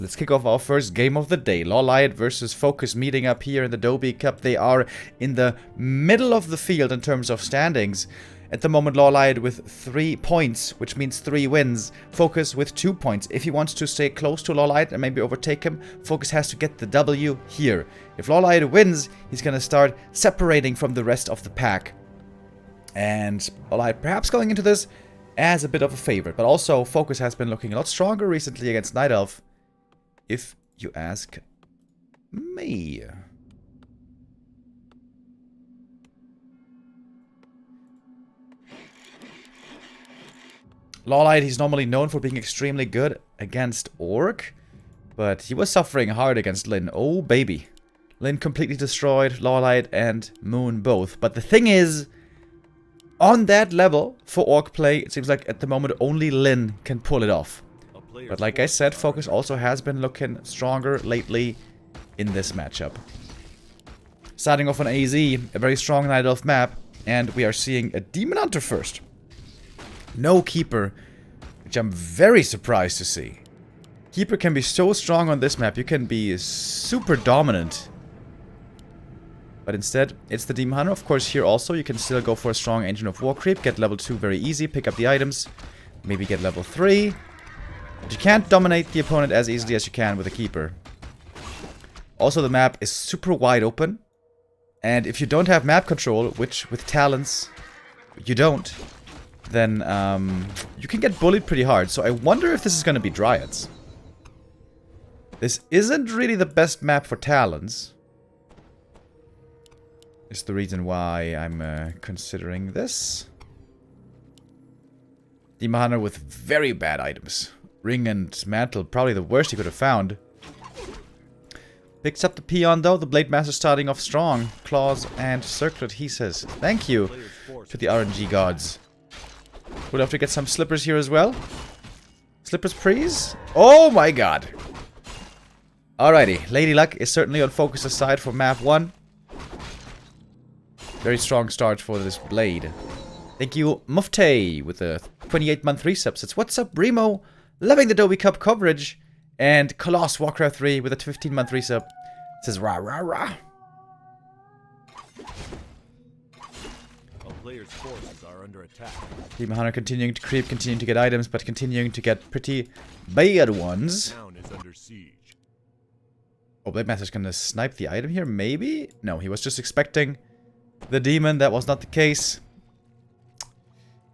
Let's kick off our first game of the day. LawLiet versus FoCuS meeting up here in the Doubi Cup. They are in the middle of the field in terms of standings. At the moment, LawLiet with 3 points, which means 3 wins. FoCuS with 2 points. If he wants to stay close to LawLiet and maybe overtake him, FoCuS has to get the W here. If LawLiet wins, he's going to start separating from the rest of the pack. And LawLiet perhaps going into this as a bit of a favorite. But also, FoCuS has been looking a lot stronger recently against Night Elf, if you ask me. LawLiet, he's normally known for being extremely good against ORC, but he was suffering hard against Lin. Oh, baby. Lin completely destroyed LawLiet and Moon both. But the thing is, on that level, for ORC play, it seems like at the moment only Lin can pull it off. But like I said, FoCuS also has been looking stronger lately in this matchup. Starting off on AZ, a very strong Night Elf map, and we are seeing a Demon Hunter first. No Keeper, which I'm very surprised to see. Keeper can be so strong on this map, you can be super dominant. But instead, it's the Demon Hunter. Of course, here also, you can still go for a strong Engine of War creep, get level 2 very easy, pick up the items, maybe get level 3. But you can't dominate the opponent as easily as you can with a Keeper. Also, the map is super wide open. And if you don't have map control, which with talents you don't, then you can get bullied pretty hard. So I wonder if this is going to be Dryads. This isn't really the best map for talents. Is the reason why I'm considering this. Demon Hunter with very bad items. Ring and Mantle, probably the worst he could have found. Picks up the Peon though, the Blade Master starting off strong. Claws and Circlet, he says. Thank you to the RNG gods. We'll have to get some Slippers here as well. Slippers Prees? Oh my god. Alrighty, Lady Luck is certainly on FoCuS' side for map 1. Very strong start for this Blade. Thank you, Mufte, with a 28-month resubs. It's What's Up, Remo? Loving the Doubi Cup coverage. And Coloss Warcraft 3 with a 15-month resub. It says rah rah rah. A player's forces are under attack. Demon Hunter continuing to creep, continuing to get items, but continuing to get pretty bad ones. Town is under siege. Oh, Blade Master's gonna snipe the item here, maybe? No, he was just expecting the demon. That was not the case.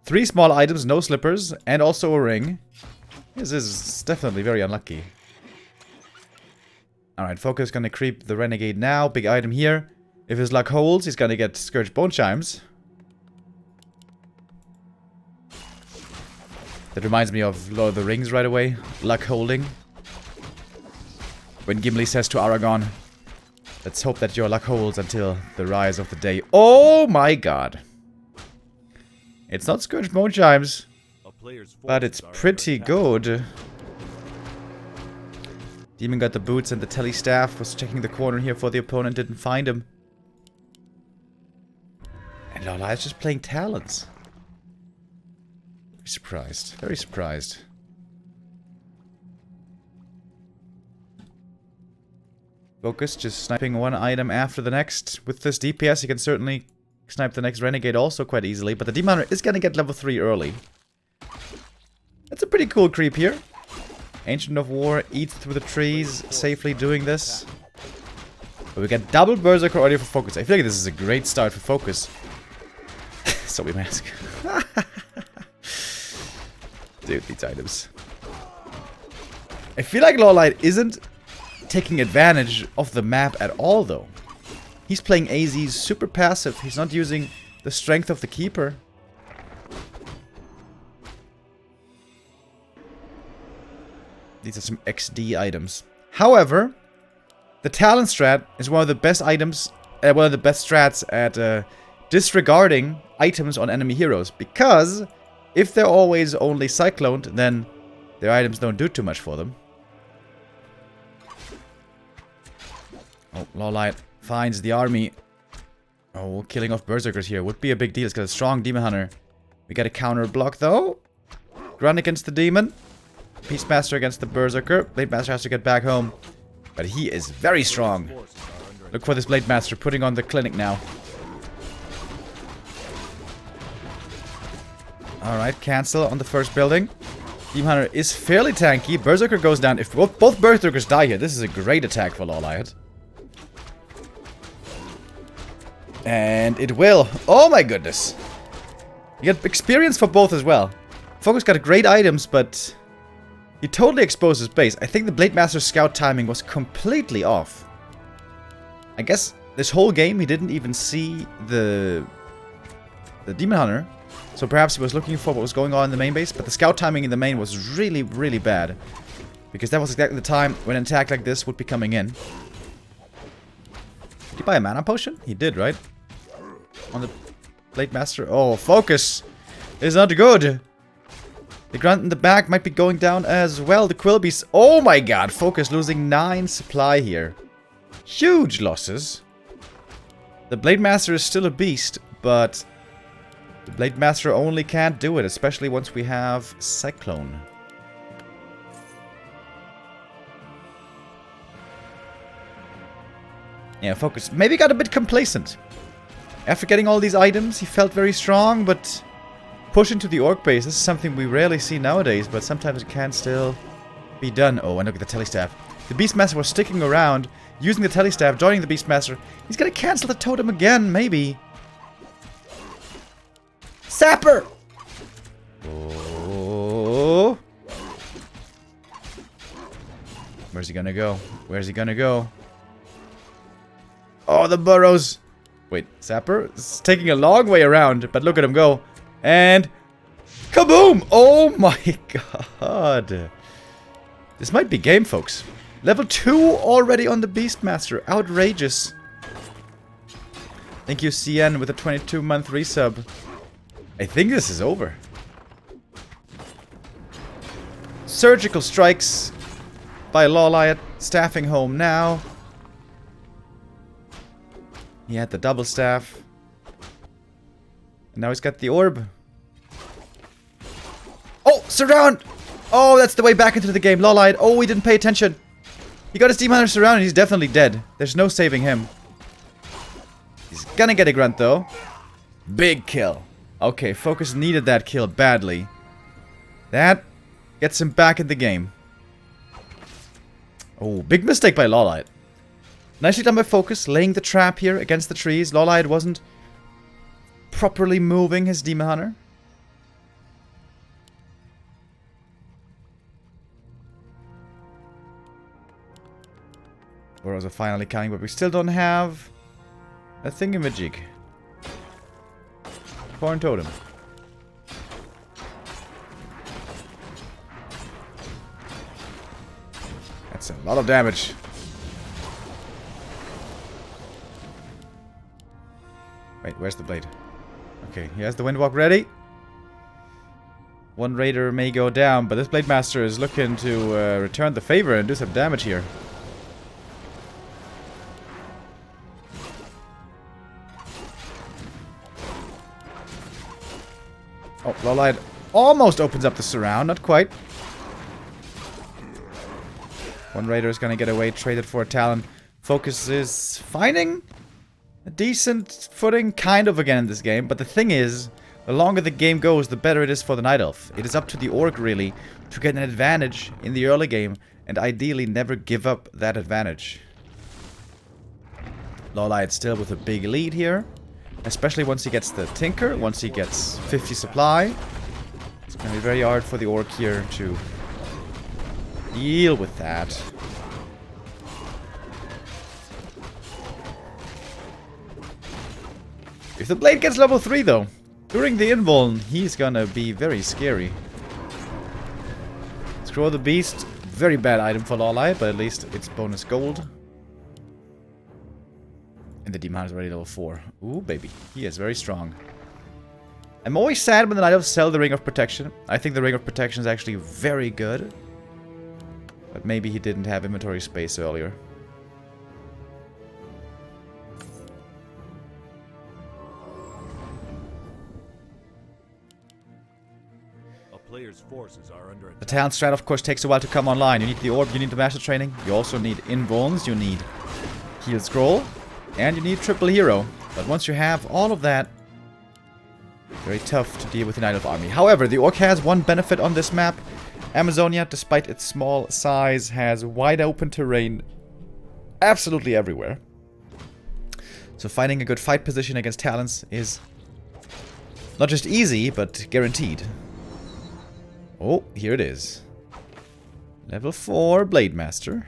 3 small items, no slippers, and also a ring. This is definitely very unlucky. Alright, FoCuS gonna creep the Renegade now. Big item here. If his luck holds, he's gonna get Scourge Bone Chimes. That reminds me of Lord of the Rings right away. Luck holding. When Gimli says to Aragorn, let's hope that your luck holds until the rise of the day. Oh my god. It's not Scourge Bone Chimes, but it's pretty good. Demon got the boots and the telly staff. Was checking the corner here for the opponent. Didn't find him. And LawLiet's just playing talents. Very surprised. Very surprised. FoCuS just sniping one item after the next. With this DPS, he can certainly snipe the next Renegade also quite easily. But the Demon Hunter is going to get level 3 early. That's a pretty cool creep here. Ancient of War eats through the trees, safely doing this. But we get double Berserker already for FoCuS. I feel like this is a great start for FoCuS. So we mask. Dude, these items. I feel like LawLiet isn't taking advantage of the map at all, though. He's playing AZ super passive. He's not using the strength of the Keeper. These are some XD items. However, the talent strat is one of the best items, one of the best strats at disregarding items on enemy heroes. Because if they're always only cycloned, then their items don't do too much for them. Oh, LawLiet finds the army. Oh, killing off Berserkers here would be a big deal. It's got a strong Demon Hunter. We get a counter block though. Run against the demon. Beastmaster against the Berserker. Blade Master has to get back home. But he is very strong. Forces are under Look for this Blade Master putting on the clinic now. Alright, cancel on the first building. Demon Hunter is fairly tanky. Berserker goes down. If both Berserkers die here, this is a great attack for LawLiet. And it will. Oh my goodness. You get experience for both as well. FoCuS got great items, but he totally exposed his base. I think the Blade Master's scout timing was completely off. I guess this whole game he didn't even see the Demon Hunter. So perhaps he was looking for what was going on in the main base, but the scout timing in the main was really, really bad. Because that was exactly the time when an attack like this would be coming in. Did he buy a mana potion? He did, right? On the Blade Master. Oh, FoCuS is not good. The grunt in the back might be going down as well. The Quillbeast. Oh my god, FoCuS losing 9 supply here. Huge losses. The Blade Master is still a beast, but the Blade Master only can't do it, especially once we have Cyclone. Yeah, FoCuS maybe got a bit complacent. After getting all these items, he felt very strong, but push into the Orc base. This is something we rarely see nowadays, but sometimes it can still be done. Oh, and look at the Telestaff. The Beastmaster was sticking around, using the Telestaff, joining the Beastmaster. He's gonna cancel the totem again, maybe. Sapper! Oh. Where's he gonna go? Where's he gonna go? Oh, the burrows! Wait, Sapper is taking a long way around, but look at him go. And kaboom! Oh my god. This might be game, folks. Level 2 already on the Beastmaster. Outrageous. Thank you, CN, with a 22-month resub. I think this is over. Surgical strikes by LawLiet. Staffing home now. He had the double staff. And now he's got the orb. Oh, surround! Oh, that's the way back into the game. LawLiet. Oh, he didn't pay attention. He got his Demon Hunter surrounded. He's definitely dead. There's no saving him. He's gonna get a grunt, though. Big kill. Okay, FoCuS needed that kill badly. That gets him back in the game. Oh, big mistake by LawLiet. Nicely done by FoCuS, laying the trap here against the trees. LawLiet wasn't properly moving his Demon Hunter. Burrows are finally coming, but we still don't have a thingamajig. Corn Totem. That's a lot of damage. Wait, where's the blade? Okay, he has the Windwalk ready. One raider may go down, but this Blade Master is looking to return the favor and do some damage here. Oh, LawLiet almost opens up the surround, not quite. One raider is gonna get away, traded for a Talon. FoCuS is finding a decent footing, kind of, again in this game. But the thing is, the longer the game goes, the better it is for the Night Elf. It is up to the Orc, really, to get an advantage in the early game, and ideally never give up that advantage. LawLiet still with a big lead here. Especially once he gets the Tinker, once he gets 50 supply. It's going to be very hard for the Orc here to deal with that. If the Blade gets level 3 though, during the invuln, he's gonna be very scary. Scroll the Beast, very bad item for LawLiet, but at least it's bonus gold. And the Demon is already level 4. Ooh, baby. He is very strong. I'm always sad when the Night Elves sell the Ring of Protection. I think the Ring of Protection is actually very good. But maybe he didn't have inventory space earlier. A player's forces are under The attack. talent strat, of course, takes a while to come online. You need the orb, you need the master training, you also need invulns, you need heal scroll, and you need triple hero. But once you have all of that, very tough to deal with the Night Elf army. However, the Orc has one benefit on this map. Amazonia, despite its small size, has wide open terrain absolutely everywhere. So finding a good fight position against talents is not just easy, but guaranteed. Oh, here it is. Level 4 Blade Master.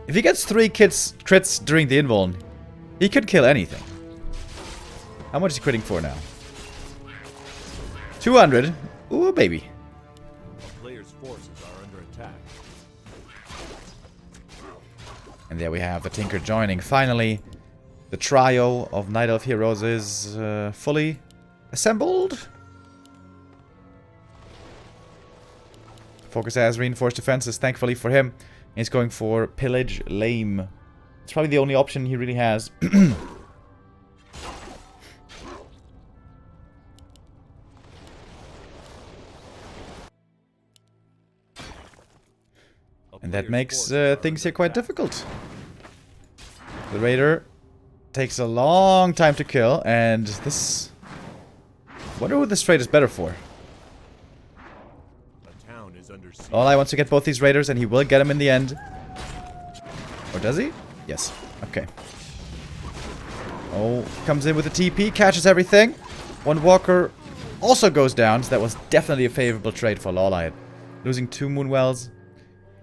If he gets 3 crits during the invuln, he could kill anything. How much is he critting for now? 200. Ooh, baby. A player's forces are under attack. And there we have a Tinker joining. Finally, the trio of Night Elf heroes is fully assembled. FoCuS has reinforced defenses, thankfully for him. He's going for Pillage Lame. It's probably the only option he really has. And that makes things here quite difficult. The Raider takes a long time to kill, and this... wonder who this trade is better for. A town is under siege. LawLiet wants to get both these Raiders, and he will get them in the end. Or does he? Yes. Okay. Oh, comes in with a TP, catches everything. One Walker also goes down, so that was definitely a favorable trade for LawLiet. Losing 2 Moonwells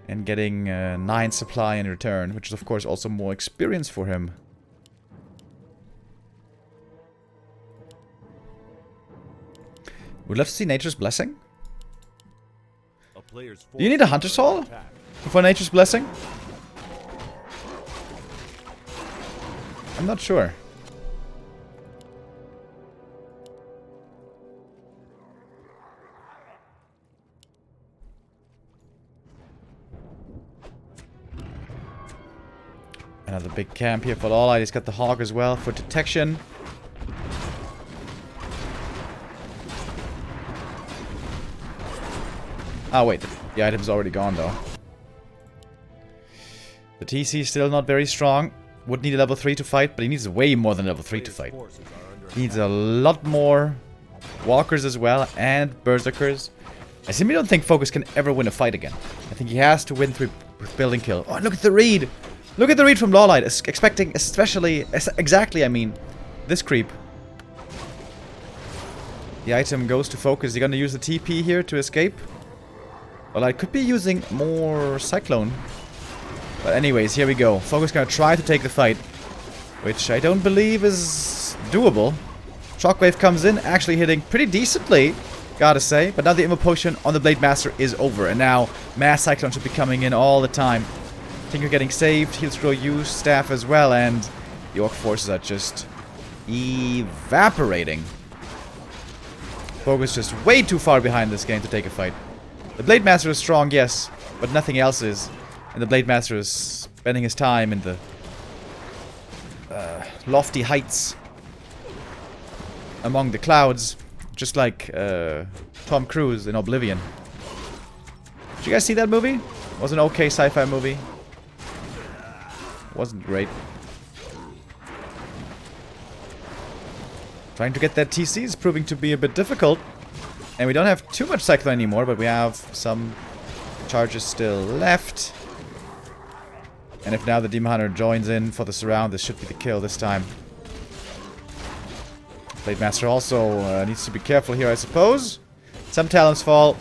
and getting 9 supply in return, which is of course also more experience for him. Would love to see Nature's Blessing. A player's Do you need a Hunter's forces are Hall under attack. for Nature's Blessing? I'm not sure. Another big camp here for LawLiet. He's got the Hog as well for detection. Ah, wait. The item's already gone, though. The TC is still not very strong. Would need a level 3 to fight, but he needs way more than level 3 to fight. Forces are under He needs a lot more Walkers as well, and Berserkers. I simply don't think FoCuS can ever win a fight again. I think he has to win through with building kill. Oh, look at the read! Look at the read from LawLiet, expecting exactly, I mean, this creep. The item goes to FoCuS. Is he gonna use the TP here to escape? Well, I could be using more Cyclone. But anyways, here we go. FoCuS gonna try to take the fight, which I don't believe is doable. Shockwave comes in, actually hitting pretty decently, gotta say. But now the Immo Potion on the Blade Master is over, and now Mass Cyclone should be coming in all the time. Tinker getting saved, Heal Scroll used, Staff as well, and the Orc forces are just evaporating. FoCuS just way too far behind this game to take a fight. The Blade Master is strong, yes, but nothing else is. And the Blade Master is spending his time in the lofty heights among the clouds, just like Tom Cruise in Oblivion. Did you guys see that movie? It was an okay sci-fi movie. Wasn't great. Trying to get that TC is proving to be a bit difficult. And we don't have too much Cyclone anymore, but we have some charges still left. And if now the Demon Hunter joins in for the surround, this should be the kill this time. Blade Master also needs to be careful here, I suppose. Some talents fall.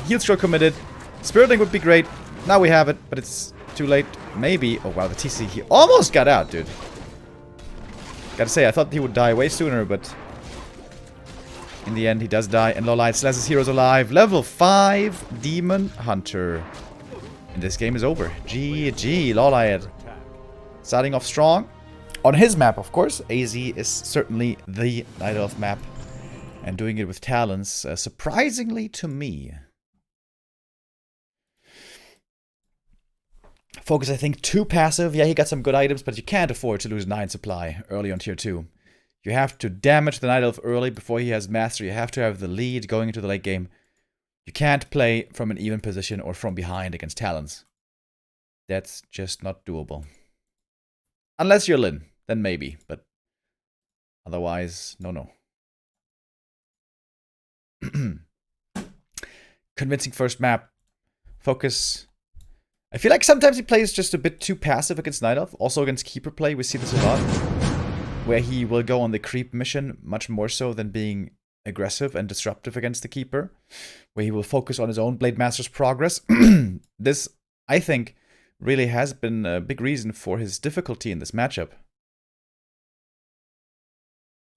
Heal Scroll committed. Spirit Link would be great. Now we have it, but it's too late. Maybe. Oh wow, the TC he almost got out, dude. Gotta say, I thought he would die way sooner, but in the end he does die. And LawLiet still has his heroes alive. Level 5 Demon Hunter. And this game is over. GG, LawLiet. Starting off strong. On his map, of course. AZ is certainly the Night Elf map. And doing it with talents, surprisingly to me. FoCuS, I think, too passive. Yeah, he got some good items, but you can't afford to lose 9 supply early on tier 2. You have to damage the Night Elf early before he has Mastery. You have to have the lead going into the late game. You can't play from an even position or from behind against Talons. That's just not doable. Unless you're Lin, then maybe, but otherwise, no. Convincing first map. FoCuS. I feel like sometimes he plays just a bit too passive against Night Elf. Also against Keeper play, we see this a lot. Where he will go on the creep mission much more so than being aggressive and disruptive against the Keeper. Where he will focus on his own Blade Master's progress. This, I think, really has been a big reason for his difficulty in this matchup.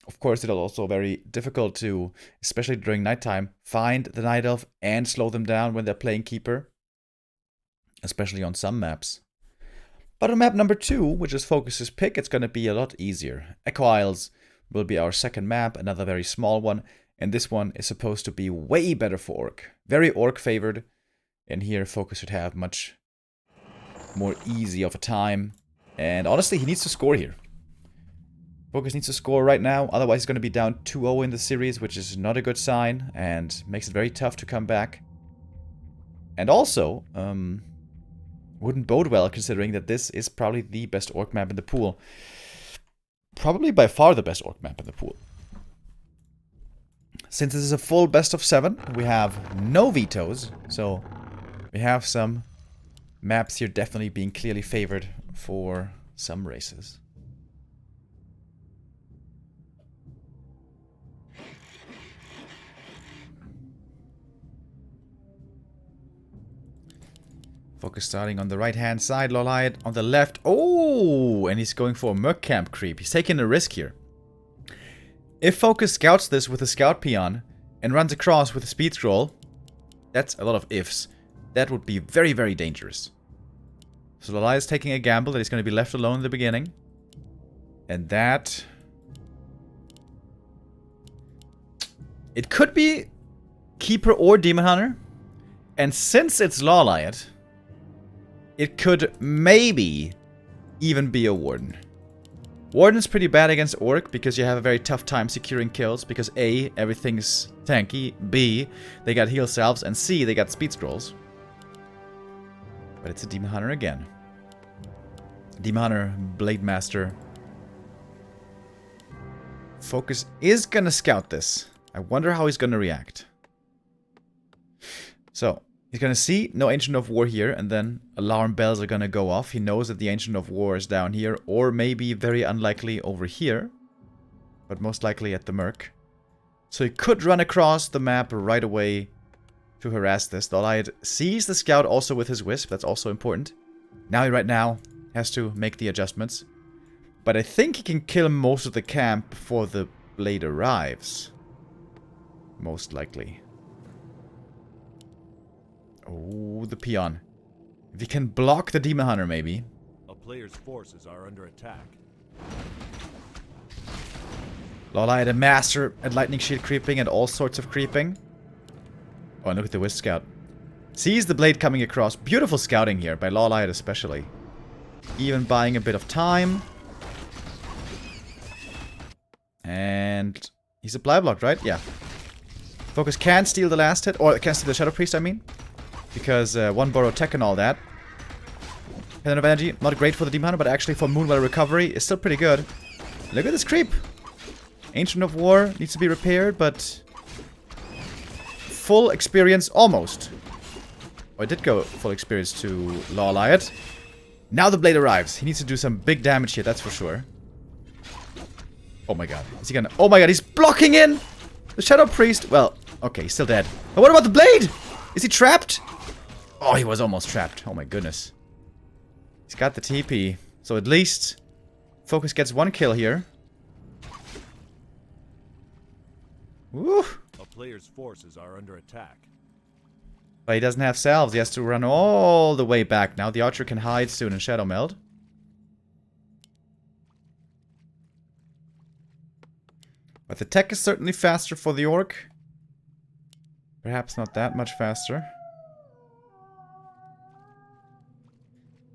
Of course, it's also very difficult to, especially during nighttime, find the Night Elf and slow them down when they're playing Keeper. Especially on some maps. But on map number 2, which is FoCuS's pick, it's going to be a lot easier. Echo Isles will be our second map, another very small one. And this one is supposed to be way better for Orc. Very Orc favored. And here FoCuS should have much more easy of a time. And honestly, he needs to score here. FoCuS needs to score right now, otherwise he's going to be down 2-0 in the series, which is not a good sign, and makes it very tough to come back. And also, wouldn't bode well, considering that this is probably the best Orc map in the pool. Probably by far the best Orc map in the pool. Since this is a full best of 7, we have no vetoes, so we have some maps here definitely being clearly favored for some races. FoCuS starting on the right-hand side, LawLiet on the left. Oh, and he's going for a Merc Camp creep. He's taking a risk here. If FoCuS scouts this with a Scout Peon and runs across with a Speed Scroll, that's a lot of ifs. That would be very, very dangerous. So LawLiet is taking a gamble that he's going to be left alone in the beginning. And that... It could be Keeper or Demon Hunter. And since it's LawLiet, it could maybe even be a Warden. Warden's pretty bad against Orc because you have a very tough time securing kills because A, everything's tanky, B, they got heal salves, and C, they got speed scrolls. But it's a Demon Hunter again. Demon Hunter, Blade Master. FoCuS is gonna scout this. I wonder how he's gonna react. So, he's gonna see no Ancient of War here, and then alarm bells are gonna go off. He knows that the Ancient of War is down here, or maybe very unlikely over here. But most likely at the Merc. So he could run across the map right away to harass this. LawLiet sees the Scout also with his Wisp, that's also important. Now he right now has to make the adjustments. But I think he can kill most of the camp before the Blade arrives. Most likely. Oh, the Peon. If he can block the Demon Hunter, maybe. A player's forces are under attack. LawLiet, a master at Lightning Shield creeping and all sorts of creeping. Oh, and look at the Wisp Scout. Sees the Blade coming across. Beautiful scouting here, by LawLiet especially. Even buying a bit of time. And he's supply blocked, right? Yeah. FoCuS can steal the last hit, or can steal the Shadow Priest, I mean. Because one borrow tech and all that. Pendant of Energy, not great for the Demon Hunter, but actually for Moonwell recovery is still pretty good. Look at this creep. Ancient of War needs to be repaired, but full experience almost. Oh, I did go full experience to LawLiet. Now the Blade arrives. He needs to do some big damage here, that's for sure. Oh my god. Is he gonna... Oh my god, he's blocking in! The Shadow Priest... Well, okay, he's still dead. But what about the Blade? Is he trapped? Oh, he was almost trapped. Oh my goodness. He's got the TP. So at least FoCuS gets one kill here. Woo! A player's forces are under attack. But he doesn't have salves. He has to run all the way back now. The Archer can hide soon in Shadow Meld. But the tech is certainly faster for the Orc. Perhaps not that much faster.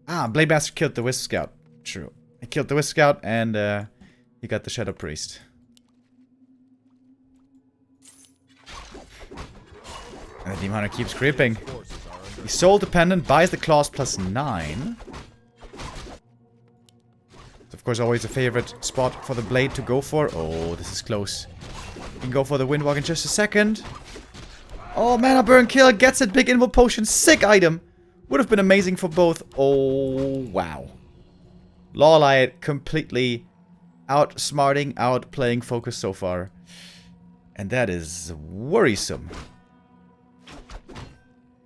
Ah, Blade Master killed the Wisp Scout. True. He killed the Wisp Scout and he got the Shadow Priest. And the Demon Hunter keeps creeping. Forces are under He's soul dependent, buys the claws +9. It's of course always a favorite spot for the blade to go for. Oh, this is close. You can go for the Windwalk in just a second. Oh, mana burn kill, gets it, big invul potion, sick item. Would have been amazing for both. Oh, wow. LawLiet completely outsmarting, outplaying FoCuS so far. And that is worrisome.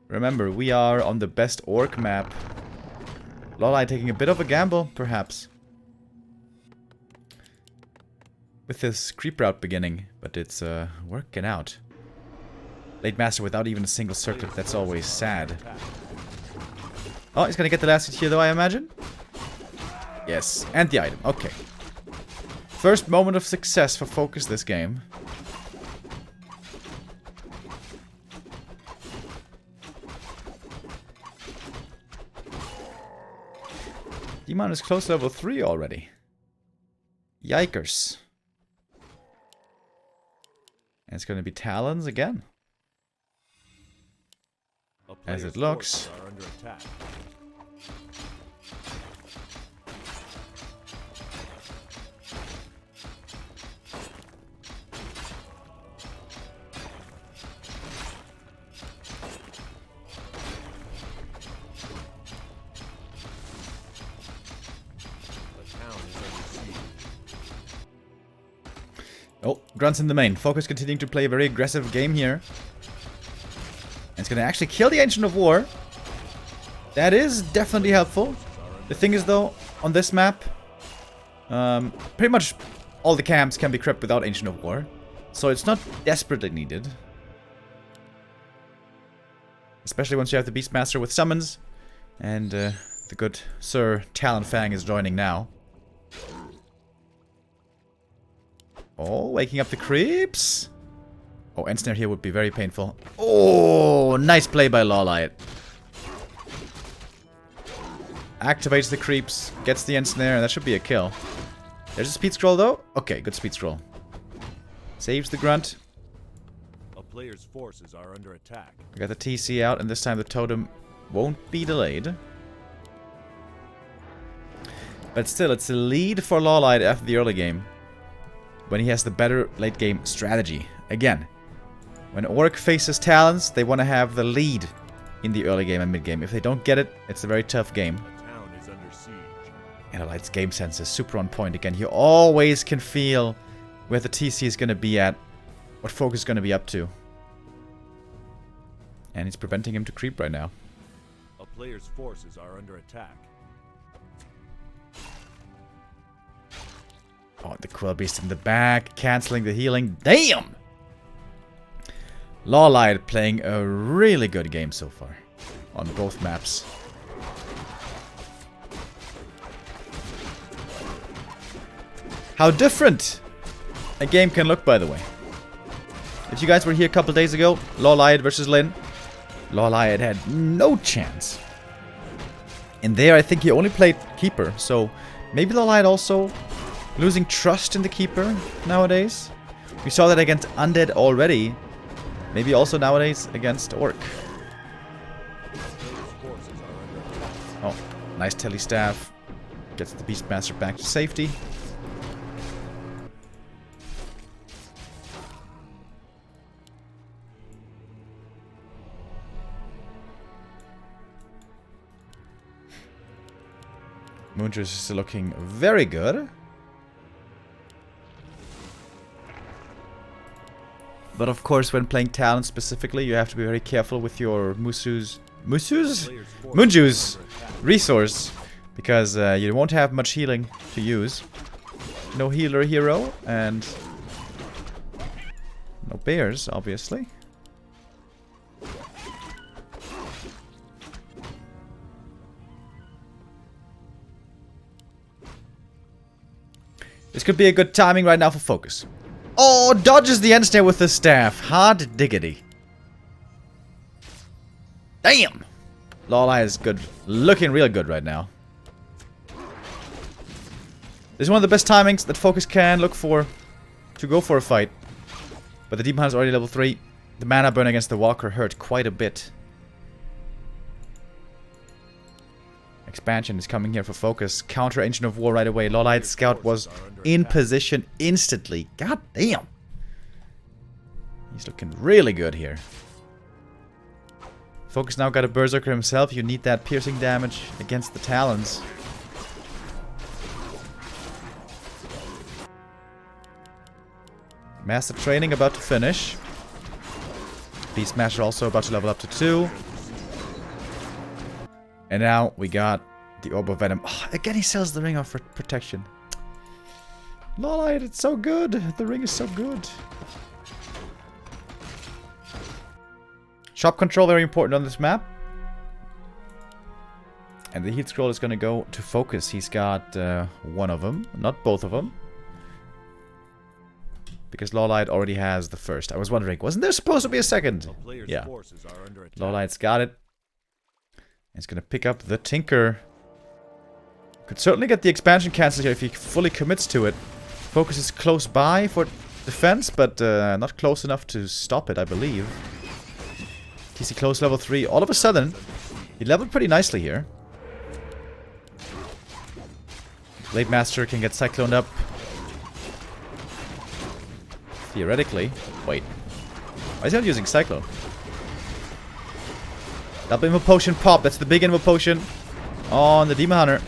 Remember, we are on the best orc map. LawLiet taking a bit of a gamble, perhaps. With this creep route beginning, but it's working out. Late Master without even a single circlet, that's always sad. Oh, he's gonna get the last hit here though, I imagine? Yes, and the item, okay. First moment of success for FoCuS this game. Demon is close to level 3 already. Yikers. And it's gonna be Talons again. A As it player's looks. forces are under attack. The town is under siege. Oh, Grunts in the main. FoCuS continuing to play a very aggressive game here. And it's gonna actually kill the Ancient of War. That is definitely helpful. The thing is though, on this map, pretty much all the camps can be crept without Ancient of War. So it's not desperately needed. Especially once you have the Beastmaster with summons. And the good Sir Talonfang is joining now. Oh, waking up the creeps. Oh, Ensnare here would be very painful. Oh, nice play by LawLiet. Activates the creeps, gets the Ensnare, and that should be a kill. There's a speed scroll though. Okay, good speed scroll. Saves the Grunt. A player's forces are under attack. We got the TC out, and this time the totem won't be delayed. But still, it's a lead for LawLiet after the early game. When he has the better late game strategy. Again, when Orc faces Talons, they want to have the lead in the early game and mid game. If they don't get it, it's a very tough game. The town is under siege. And LawLiet's game sense is super on point. Again, you always can feel where the TC is going to be at, what FoCuS is going to be up to. And it's preventing him to creep right now. A player's forces are under attack. Oh, the Quill Beast in the back, canceling the healing. Damn! LawLiet playing a really good game so far. On both maps. How different a game can look, by the way. If you guys were here a couple days ago, LawLiet versus Lin, LawLiet had no chance. And there, I think he only played Keeper, so maybe LawLiet also losing trust in the Keeper nowadays. We saw that against Undead already. Maybe also nowadays against Orc. Oh, nice Telestaff. Gets the Beastmaster back to safety. Moonjuice is looking very good. But of course, when playing Talon specifically, you have to be very careful with your Musu's Moonjuice resource. Because you won't have much healing to use. No healer hero, and no bears, obviously. This could be a good timing right now for FoCuS. Oh, dodges the Ensnare with the staff. Hard diggity. Damn! LawLiet is good. Looking real good right now. This is one of the best timings that FoCuS can look for to go for a fight. But the Demon Hunter is already level 3. The mana burn against the Walker hurt quite a bit. Expansion is coming here for FoCuS. Counter Ancient of War right away. LawLiet Scout was in position instantly. God damn. He's looking really good here. FoCuS now got a Berserker himself. You need that piercing damage against the Talons. Master Training about to finish. Beastmaster also about to level up to 2. And now we got the Orb of Venom. Oh, again, he sells the Ring of Protection. LawLiet, it's so good. The ring is so good. Shop control, very important on this map. And the heat scroll is going to go to FoCuS. He's got one of them, not both of them. Because LawLiet already has the first. I was wondering, wasn't there supposed to be a second? Yeah. LawLiet's got it. He's going to pick up the Tinker. Could certainly get the expansion cancelled here if he fully commits to it. FoCuS is close by for defense, but not close enough to stop it, I believe. TC close level 3. All of a sudden, he leveled pretty nicely here. Blade Master can get Cycloned up. Theoretically. Wait. Why is he not using Cyclone? Double Invo Potion pop. That's the big Invo Potion on the Demon Hunter.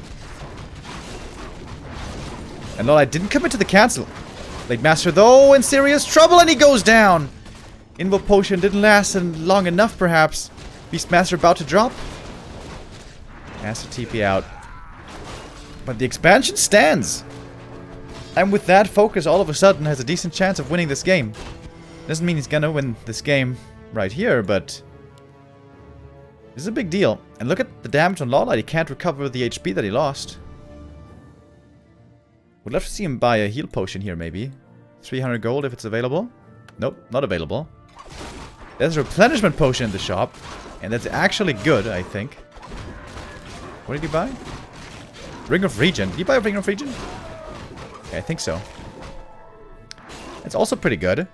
And LawLiet didn't commit to the cancel. Blade Master, though, in serious trouble, and he goes down. Invo Potion didn't last long enough, perhaps. Beastmaster about to drop. Has to TP out. But the expansion stands. And with that, FoCuS all of a sudden has a decent chance of winning this game. Doesn't mean he's gonna win this game right here, but this is a big deal. And look at the damage on LawLiet. He can't recover the HP that he lost. Would love to see him buy a heal potion here, maybe. 300 gold if it's available. Nope, not available. There's a replenishment potion in the shop. And that's actually good, I think. What did he buy? Ring of Regen. Did he buy a Ring of Regen? Yeah, I think so. It's also pretty good.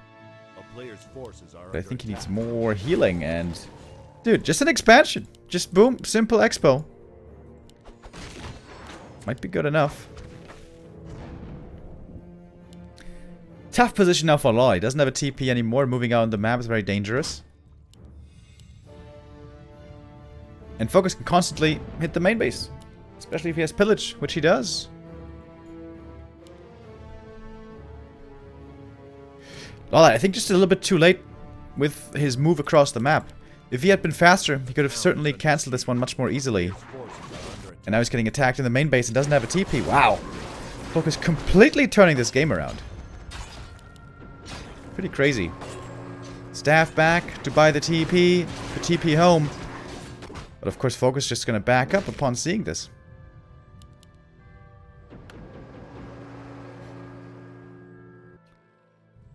But I think he needs more healing and... Dude, just an expansion. Just boom, simple expo. Might be good enough. Tough position now for LawLiet. He doesn't have a TP anymore. Moving out on the map is very dangerous. And FoCuS can constantly hit the main base. Especially if he has pillage, which he does. LawLiet, I think just a little bit too late with his move across the map. If he had been faster, he could have certainly cancelled this one much more easily. And now he's getting attacked in the main base and doesn't have a TP. Wow. FoCuS completely turning this game around. Pretty crazy. Staff back to buy the TP. The TP home. But of course FoCuS just gonna back up upon seeing this.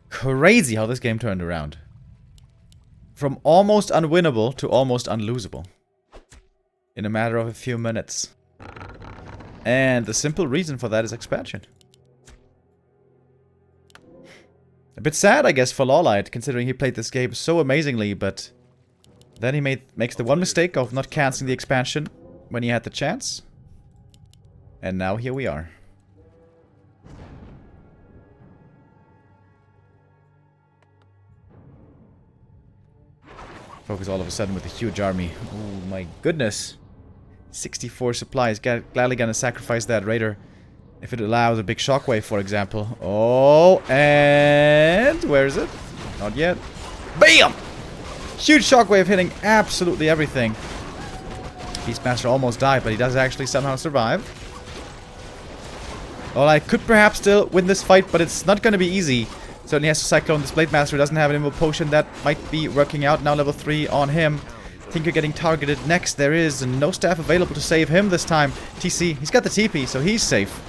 Crazy how this game turned around. From almost unwinnable to almost unlosable. In a matter of a few minutes. And the simple reason for that is expansion. A bit sad, I guess, for LawLiet, considering he played this game so amazingly, but then he makes the one mistake of not cancelling the expansion when he had the chance. And now here we are. FoCuS all of a sudden with a huge army. Oh my goodness. 64 supplies. Gladly gonna sacrifice that Raider. If it allows a big shockwave, for example. Oh, and where is it? Not yet. BAM! Huge shockwave hitting absolutely everything. Beastmaster almost died, but he does actually somehow survive. Well, I could perhaps still win this fight, but it's not going to be easy. Certainly has to Cyclone this Blade Master. Doesn't have an Invo Potion. That might be working out. Now level 3 on him. Tinker getting targeted next. There is no staff available to save him this time. TC, he's got the TP, so he's safe.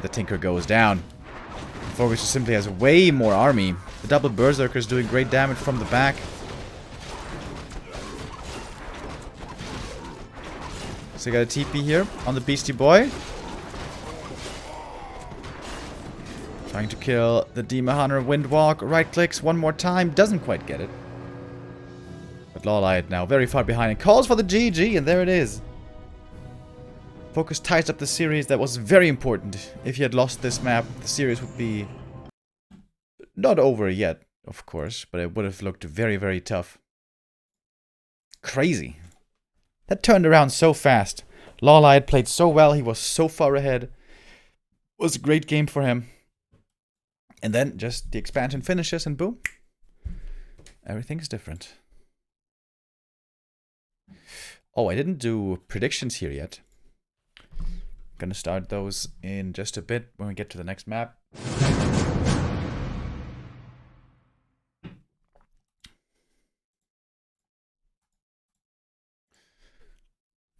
The Tinker goes down. FoCuS just simply has way more army. The double Berserker is doing great damage from the back. So you got a TP here on the Beastie Boy. Trying to kill the Demon Hunter. Windwalk. Right clicks one more time. Doesn't quite get it. But LawLiet now very far behind and calls for the GG, and there it is. FoCuS ties up the series. That was very important. If he had lost this map, the series would be not over yet, of course, but it would have looked very, very tough. Crazy. That turned around so fast. LawLiet played so well. He was so far ahead. It was a great game for him. And then just the expansion finishes and boom. Everything's different. Oh, I didn't do predictions here yet. Gonna start those in just a bit when we get to the next map.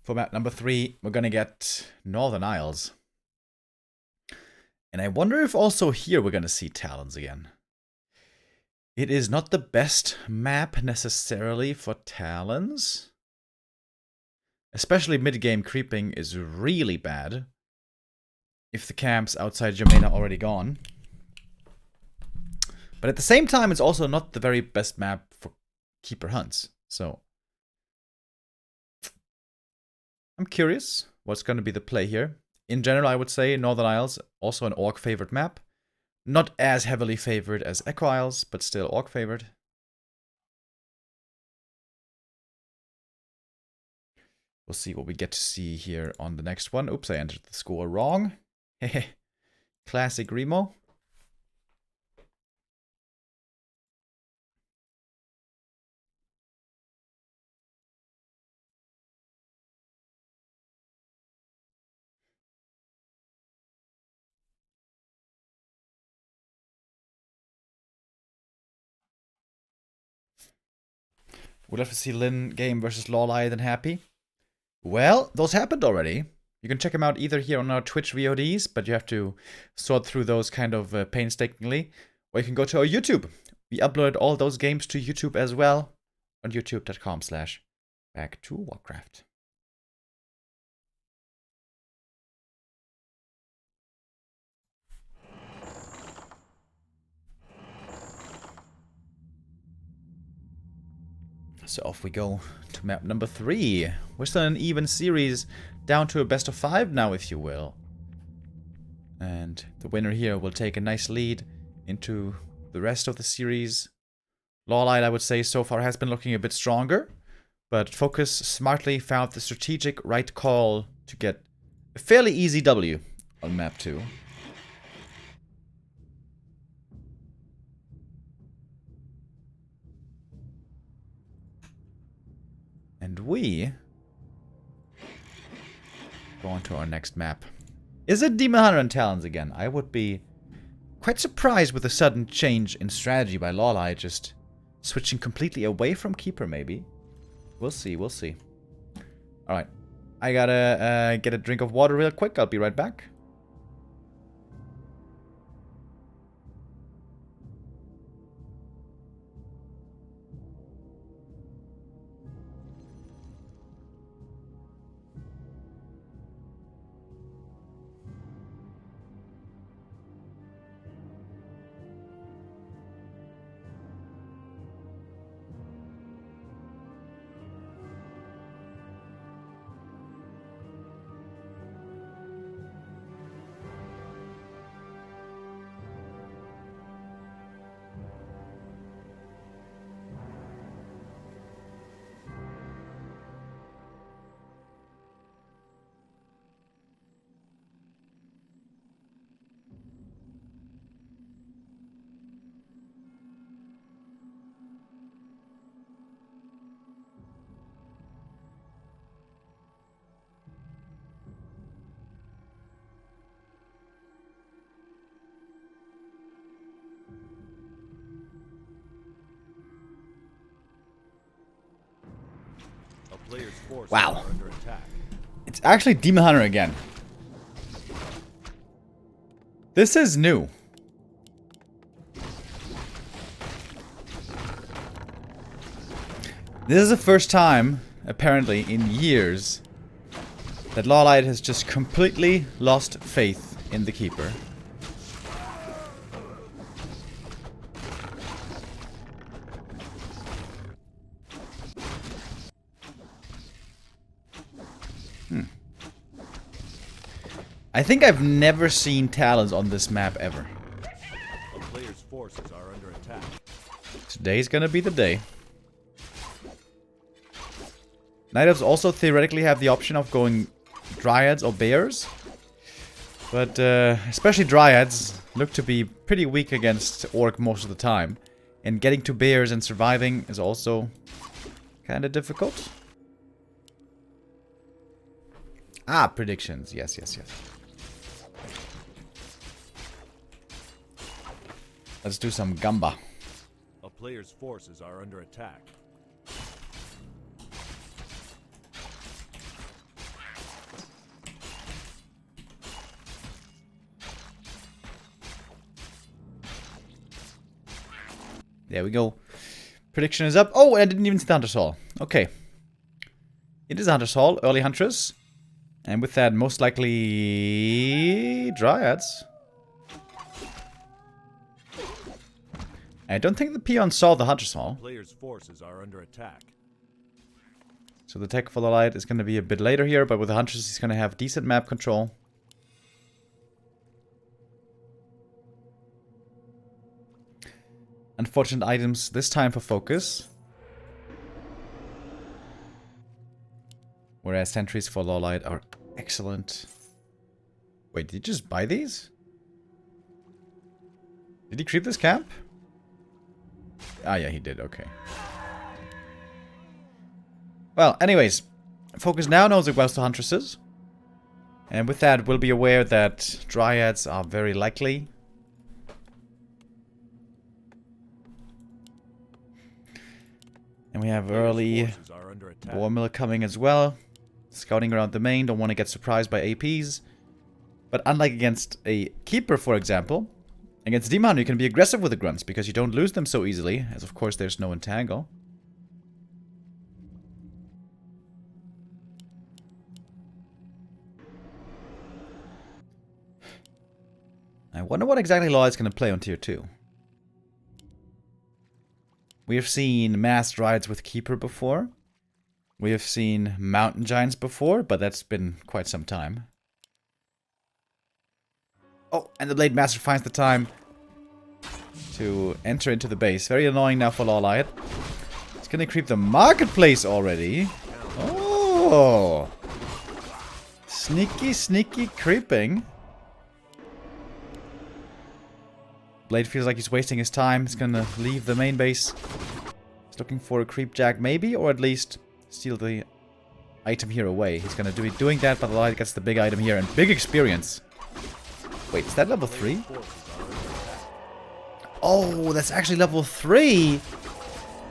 For map number 3, we're gonna get Northern Isles. And I wonder if also here we're gonna see Talons again. It is not the best map necessarily for Talons. Especially mid-game creeping is really bad. If the camps outside Germain are already gone. But at the same time, it's also not the very best map for keeper hunts. So I'm curious what's going to be the play here. In general, I would say Northern Isles, also an Orc favored map. Not as heavily favored as Echo Isles, but still Orc favored. We'll see what we get to see here on the next one. Oops, I entered the score wrong. Hehe. Classic Remo. Would love to see Lin game versus LawLiet and Happy. Well, those happened already. You can check them out either here on our Twitch VODs, but you have to sort through those kind of painstakingly. Or you can go to our YouTube. We uploaded all those games to YouTube as well on youtube.com/back2warcraft. So off we go to map number 3. We're still in an even series, down to a best of 5 now, if you will. And the winner here will take a nice lead into the rest of the series. LawLiet, I would say, so far has been looking a bit stronger, but FoCuS smartly found the strategic right call to get a fairly easy W on map 2. And we go on to our next map. Is it Demon Hunter and Talons again? I would be quite surprised with a sudden change in strategy by LawLiet, just switching completely away from Keeper, maybe. We'll see, we'll see. Alright, I gotta get a drink of water real quick. I'll be right back. Wow. It's actually Demon Hunter again. This is new. This is the first time, apparently, in years that LawLiet has just completely lost faith in the Keeper. I think I've never seen talents on this map ever. A player's forces are under attack. Today's gonna be the day. Night Elves also theoretically have the option of going Dryads or Bears. But especially Dryads look to be pretty weak against Orc most of the time. And getting to Bears and surviving is also kind of difficult. Ah, predictions. Yes, yes, yes. Let's do some Gamba. A player's forces are under attack. There we go. Prediction is up. Oh, I didn't even see the Hunter's Hall. Okay. It is a Hunter's Hall. Early Huntress. And with that, most likely... Dryads. I don't think the peon saw the Hunter's Hall. Player's forces are under attack. So the tech for the light is going to be a bit later here, but with the Huntress he's going to have decent map control. Unfortunate items this time for FoCuS. Whereas sentries for LawLiet are excellent. Wait, did you just buy these? Did he creep this camp? Ah, yeah, he did. Okay. Well, anyways. FoCuS now knows it well to Huntresses. And with that, we'll be aware that Dryads are very likely. And we have early War Mill coming as well. Scouting around the main, don't want to get surprised by APs. But unlike against a Keeper, for example, against Demon you can be aggressive with the Grunts because you don't lose them so easily, as of course there's no entangle. I wonder what exactly LawLiet's going to play on tier 2. We have seen mass rides with Keeper before. We have seen Mountain Giants before, but that's been quite some time. Oh, and the Blade Master finds the time to enter into the base. Very annoying now for LawLiet. It's gonna creep the marketplace already. Oh! Sneaky, sneaky creeping. Blade feels like he's wasting his time. He's gonna leave the main base. He's looking for a creep jack maybe, or at least steal the item here away. He's gonna be doing that, but LawLiet gets the big item here and big experience. Wait, is that level 3? Oh, that's actually level 3!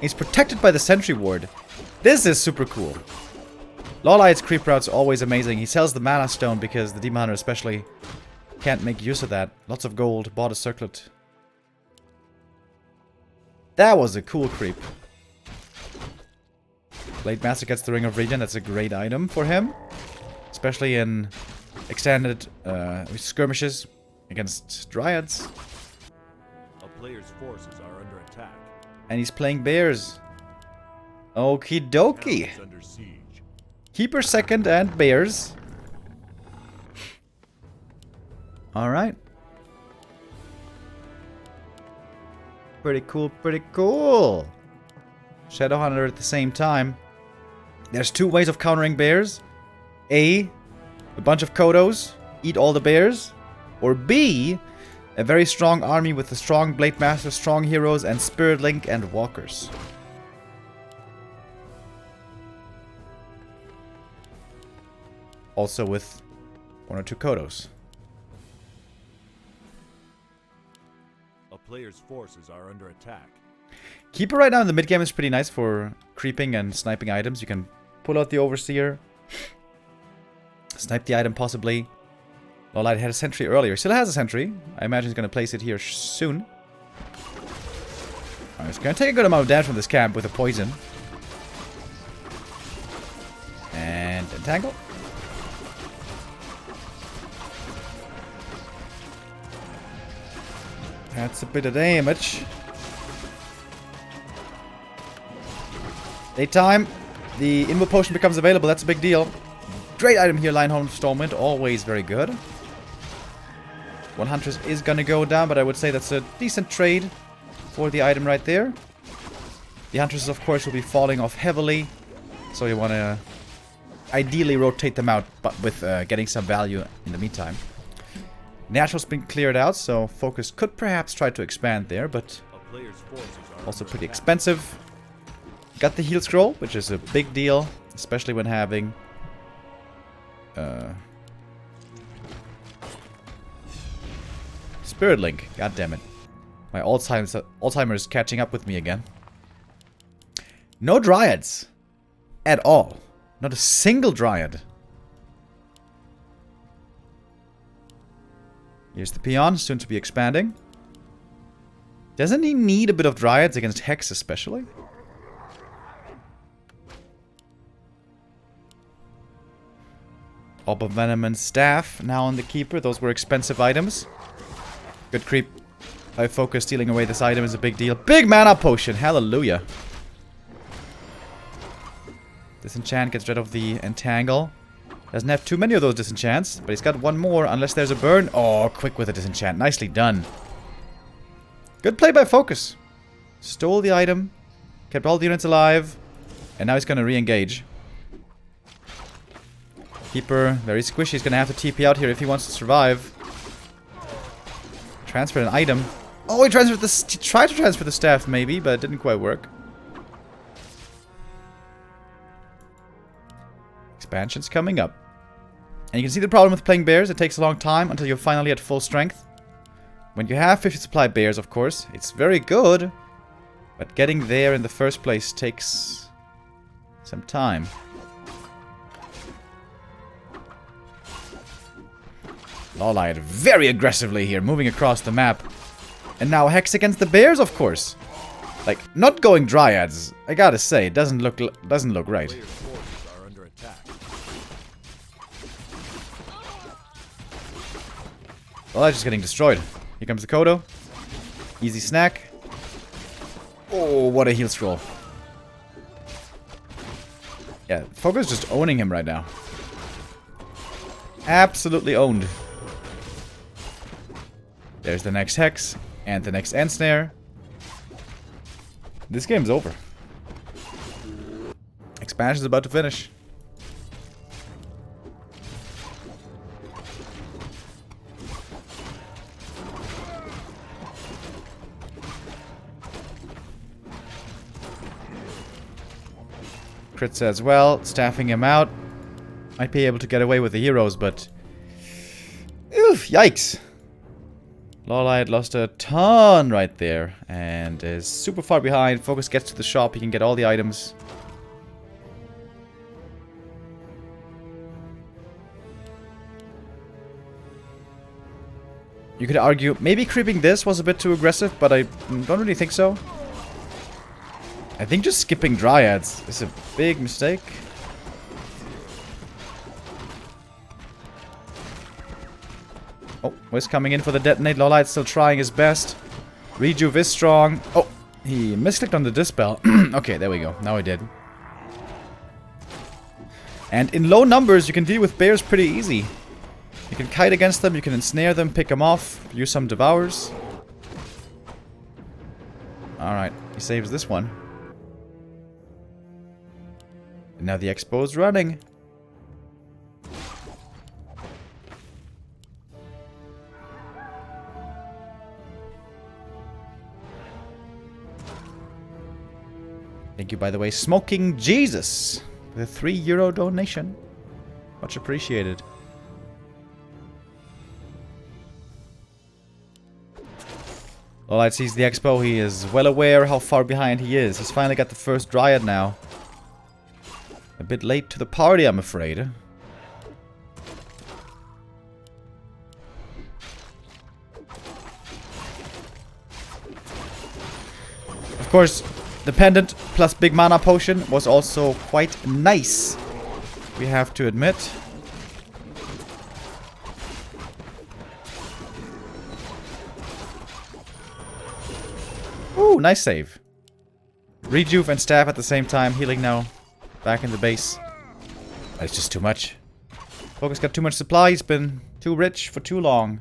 He's protected by the sentry ward. This is super cool. LawLiet's creep route's always amazing. He sells the mana stone because the Demon Hunter especially can't make use of that. Lots of gold, bought a circlet. That was a cool creep. Blade Master gets the Ring of Regen. That's a great item for him. Especially in extended skirmishes against Dryads. A player's forces are under attack. And he's playing Bears. Okie dokie. Under siege. Keeper second and Bears. Alright. Pretty cool, pretty cool. Shadowhunter at the same time. There's two ways of countering bears. A bunch of Kodos, eat all the bears. Or B, a very strong army with a strong Blade Master, strong heroes, and Spirit Link and Walkers. Also with 1 or 2 Kodos. A player's forces are under attack. Keeper right now in the mid game is pretty nice for creeping and sniping items. You can pull out the Overseer. Snipe the item possibly. LawLiet had a sentry earlier. Still has a sentry. I imagine he's going to place it here soon. He's going to take a good amount of damage from this camp with a poison. And entangle. That's a bit of damage. Daytime. The Invo Potion becomes available. That's a big deal. Great item here, Lionholm Stormwind. Always very good. One Huntress is gonna go down, but I would say that's a decent trade for the item right there. The Huntresses, of course, will be falling off heavily, so you want to ideally rotate them out, but with getting some value in the meantime. Natural's been cleared out, so FoCuS could perhaps try to expand there, but also pretty expensive. Got the heal scroll, which is a big deal, especially when having Spirit Link. God damn it. My Alzheimer's catching up with me again. No Dryads. At all. Not a single Dryad. Here's the Peon, soon to be expanding. Doesn't he need a bit of Dryads against Hex especially? Orb of Venom and Staff now on the Keeper. Those were expensive items. Good creep. By FoCuS, stealing away this item is a big deal. Big mana potion! Hallelujah. Disenchant gets rid of the Entangle. Doesn't have too many of those disenchants, but he's got one more unless there's a burn. Oh, quick with a disenchant. Nicely done. Good play by FoCuS. Stole the item, kept all the units alive, and now he's going to re-engage. Keeper, very squishy. He's going to have to TP out here if he wants to survive. Transfer an item. Oh, he tried to transfer the staff maybe, but it didn't quite work. Expansion's coming up. And you can see the problem with playing bears. It takes a long time until you're finally at full strength. When you have 50 supply bears, of course, it's very good. But getting there in the first place takes some time. LawLiet very aggressively here, moving across the map. And now Hex against the bears, of course. Like, not going Dryads, I gotta say, it doesn't look right. LawLiet's just getting destroyed. Here comes the Kodo. Easy snack. Oh, what a heal scroll. Yeah, FoCuS just owning him right now. Absolutely owned. There's the next Hex. And the next Ensnare. This game's over. Expansion's about to finish. Crits as well, staffing him out. Might be able to get away with the heroes, but... Oof, yikes. LawLiet lost a ton right there, and is super far behind. FoCuS gets to the shop, he can get all the items. You could argue, maybe creeping this was a bit too aggressive, but I don't really think so. I think just skipping Dryads is a big mistake. Oh, Wiz coming in for the detonate. LawLiet's still trying his best. Rejuve is strong. Oh, he misclicked on the Dispel. Okay, there we go. Now he did. And in low numbers, you can deal with bears pretty easy. You can kite against them, you can ensnare them, pick them off, use some Devours. Alright, he saves this one. And now the Expo's running. Thank you, by the way, Smoking Jesus, with a €3 donation. Much appreciated. LawLiet sees the Expo. He is well aware how far behind he is. He's finally got the first Dryad now. A bit late to the party, I'm afraid. Of course, the pendant plus big mana potion was also quite nice, we have to admit. Ooh, nice save. Rejuve and staff at the same time, healing now. Back in the base. That's just too much. FoCuS got too much supply, he's been too rich for too long.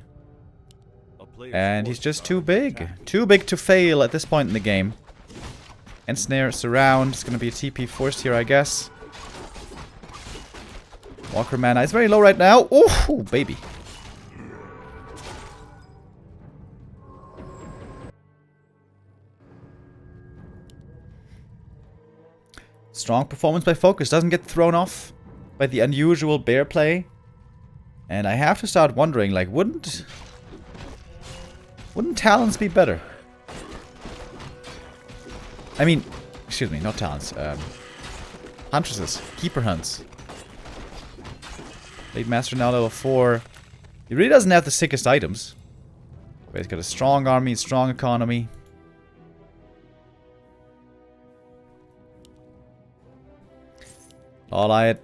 player's And he's forces just are too under big. attack. Too big to fail at this point in the game. Ensnare, surround. It's gonna be a TP forced here, I guess. Walker mana is very low right now. Ooh, baby. Strong performance by FoCuS. Doesn't get thrown off by the unusual bear play. And I have to start wondering, like, wouldn't talents be better? I mean, excuse me, not talents. Huntresses. Keeper hunts. Blade Master now level 4. He really doesn't have the sickest items. But he's got a strong army, strong economy. LawLiet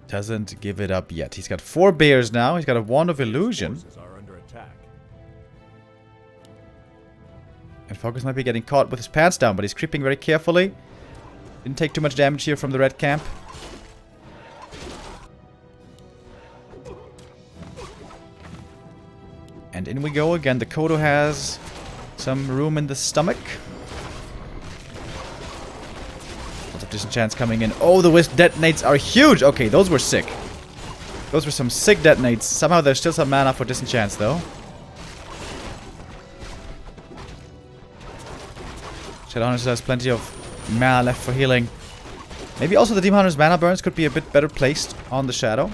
doesn't give it up yet. He's got 4 bears now. He's got a Wand of Illusion. Forces are under attack. And FoCuS might be getting caught with his pants down, but he's creeping very carefully. Didn't take too much damage here from the red camp. And in we go again. The Kodo has some room in the stomach. Lots of disenchants coming in. Oh, the Wisp detonates are huge! Okay, those were sick. Those were some sick detonates. Somehow there's still some mana for disenchants, though. Shadowhunter has plenty of mana left for healing. Maybe also the Demon Hunter's mana burns could be a bit better placed on the Shadow.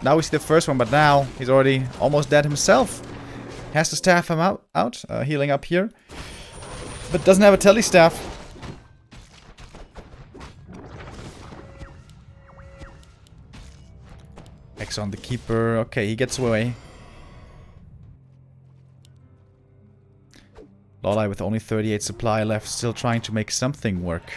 Now we see the first one, but now he's already almost dead himself. Has to staff him out, healing up here. But doesn't have a telestaff. X on the Keeper. Okay, he gets away. LawLiet with only 38 supply left, still trying to make something work.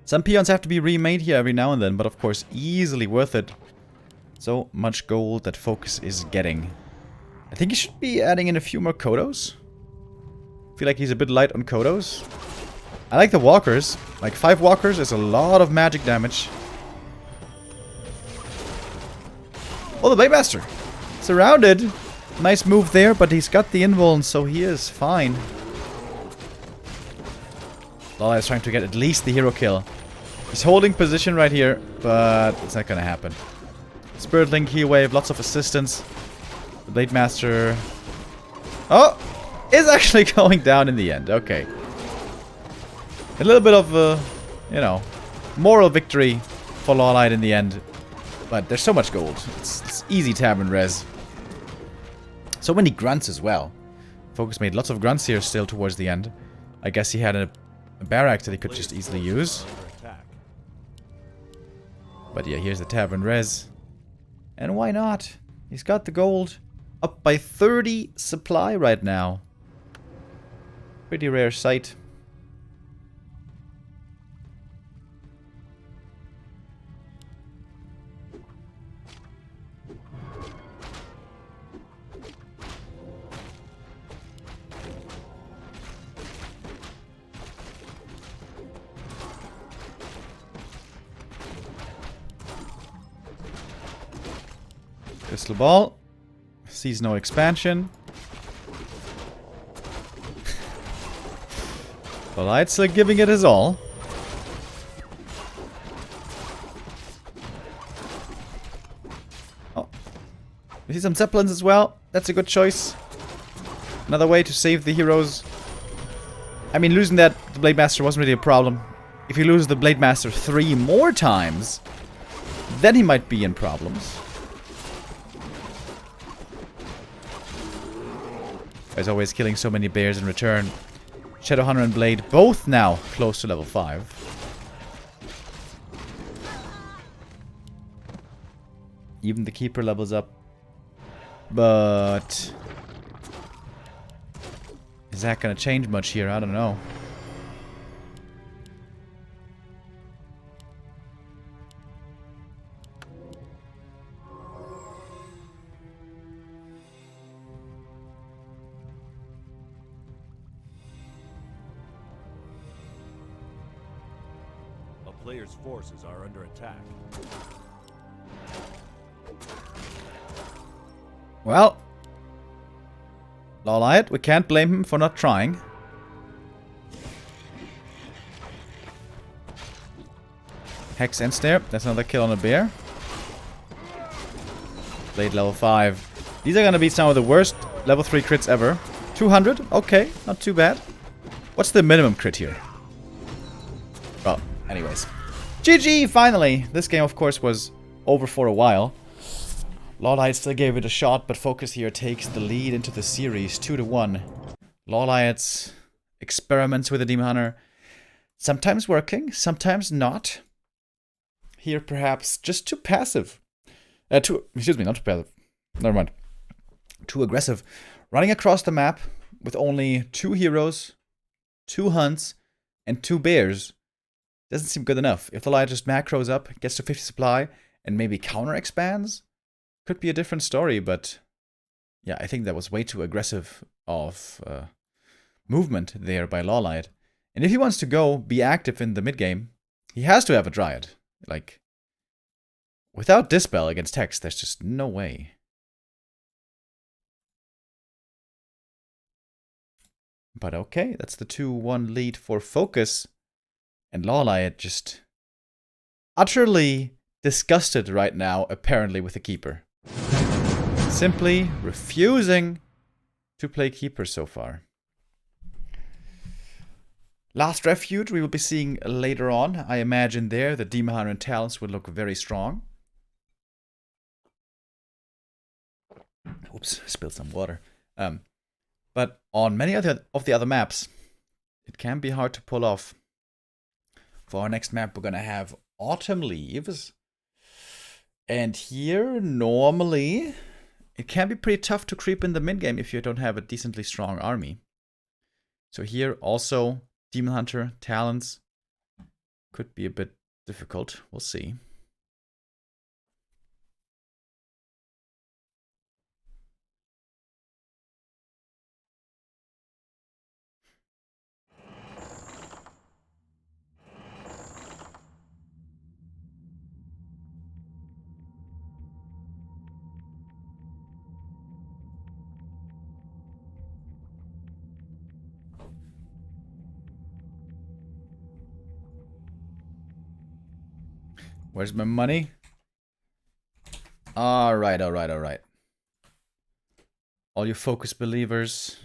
Some peons have to be remade here every now and then, but of course easily worth it. So much gold that FoCuS is getting. I think he should be adding in a few more Kodos. Feel like he's a bit light on Kodos. I like the walkers. Like 5 walkers is a lot of magic damage. Oh, the Blade Master! Surrounded! Nice move there, but he's got the invuln, so he is fine. LawLiet is trying to get at least the hero kill. He's holding position right here, but it's not gonna happen. Spirit Link, Heal Wave, lots of assistance. The Blade Master... Oh! Is actually going down in the end. Okay. A little bit of, you know, moral victory for LawLiet in the end. But there's so much gold. It's easy tavern res. So many grunts as well. FoCuS made lots of grunts here still towards the end. I guess he had a barrack that he could just easily use. But yeah, here's the tavern res. And why not? He's got the gold. Up by 30 supply right now. Pretty rare sight. Crystal Ball. Sees no expansion. LawLiet's still giving it his all. Oh. We see some Zeppelins as well. That's a good choice. Another way to save the heroes. I mean, losing that the Blade Master wasn't really a problem. If you lose the Blade Master 3 more times, then he might be in problems. As always, killing so many bears in return. Shadowhunter and Blade both now close to level 5. Even the Keeper levels up. But... is that gonna change much here? I don't know. player's forces are under attack. Well, LawLiet, we can't blame him for not trying. Hex and Snare. That's another kill on a bear. Blade level 5. These are going to be some of the worst level 3 crits ever. 200. Okay, not too bad. What's the minimum crit here? Well, anyways. GG, finally! This game, of course, was over for a while. LawLiet still gave it a shot, but FoCuS here takes the lead into the series 2-1. LawLiet's experiments with the Demon Hunter. Sometimes working, sometimes not. Here, perhaps, just too passive. Excuse me, not too passive. Never mind. Too aggressive. Running across the map with only 2 heroes, 2 hunts, and 2 bears doesn't seem good enough. If LawLiet just macros up, gets to 50 supply, and maybe counter expands, could be a different story, but yeah, I think that was way too aggressive of movement there by LawLiet. And if he wants to go be active in the mid game, he has to have a Dryad. Like, without Dispel against Hex, there's just no way. But okay, that's the 2-1 lead for FoCuS. And LawLiet just utterly disgusted right now, apparently, with the Keeper. Simply refusing to play Keeper so far. Last Refuge we will be seeing later on. I imagine there the Demon Hunter and Talents would look very strong. Oops, spilled some water. But on many of the other maps, it can be hard to pull off. For our next map, we're going to have Autumn Leaves. And here, normally, it can be pretty tough to creep in the mid game if you don't have a decently strong army. So here, also, Demon Hunter, Talents could be a bit difficult. We'll see. Where's my money? Alright. All you FoCuS believers.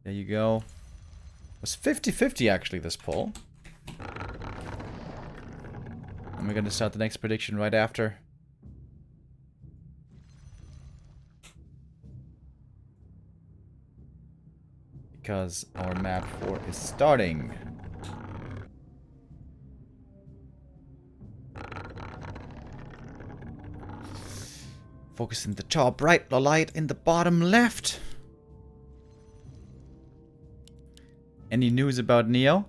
There you go. It was 50-50 actually, this poll. And we're gonna start the next prediction right after. Because our map 4 is starting. FoCuS in the top right, LawLiet in the bottom left. Any news about Neo?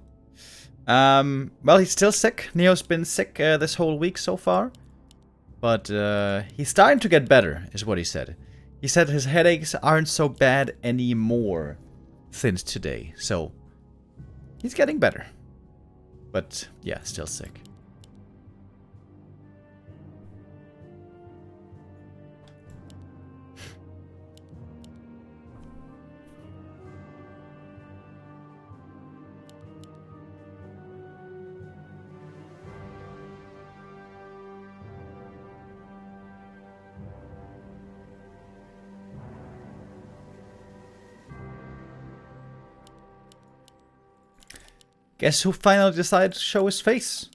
Well, he's still sick. Neo's been sick this whole week so far. But he's starting to get better, is what he said. He said his headaches aren't so bad anymore since today. So, he's getting better. But, yeah, still sick. Guess who finally decided to show his face?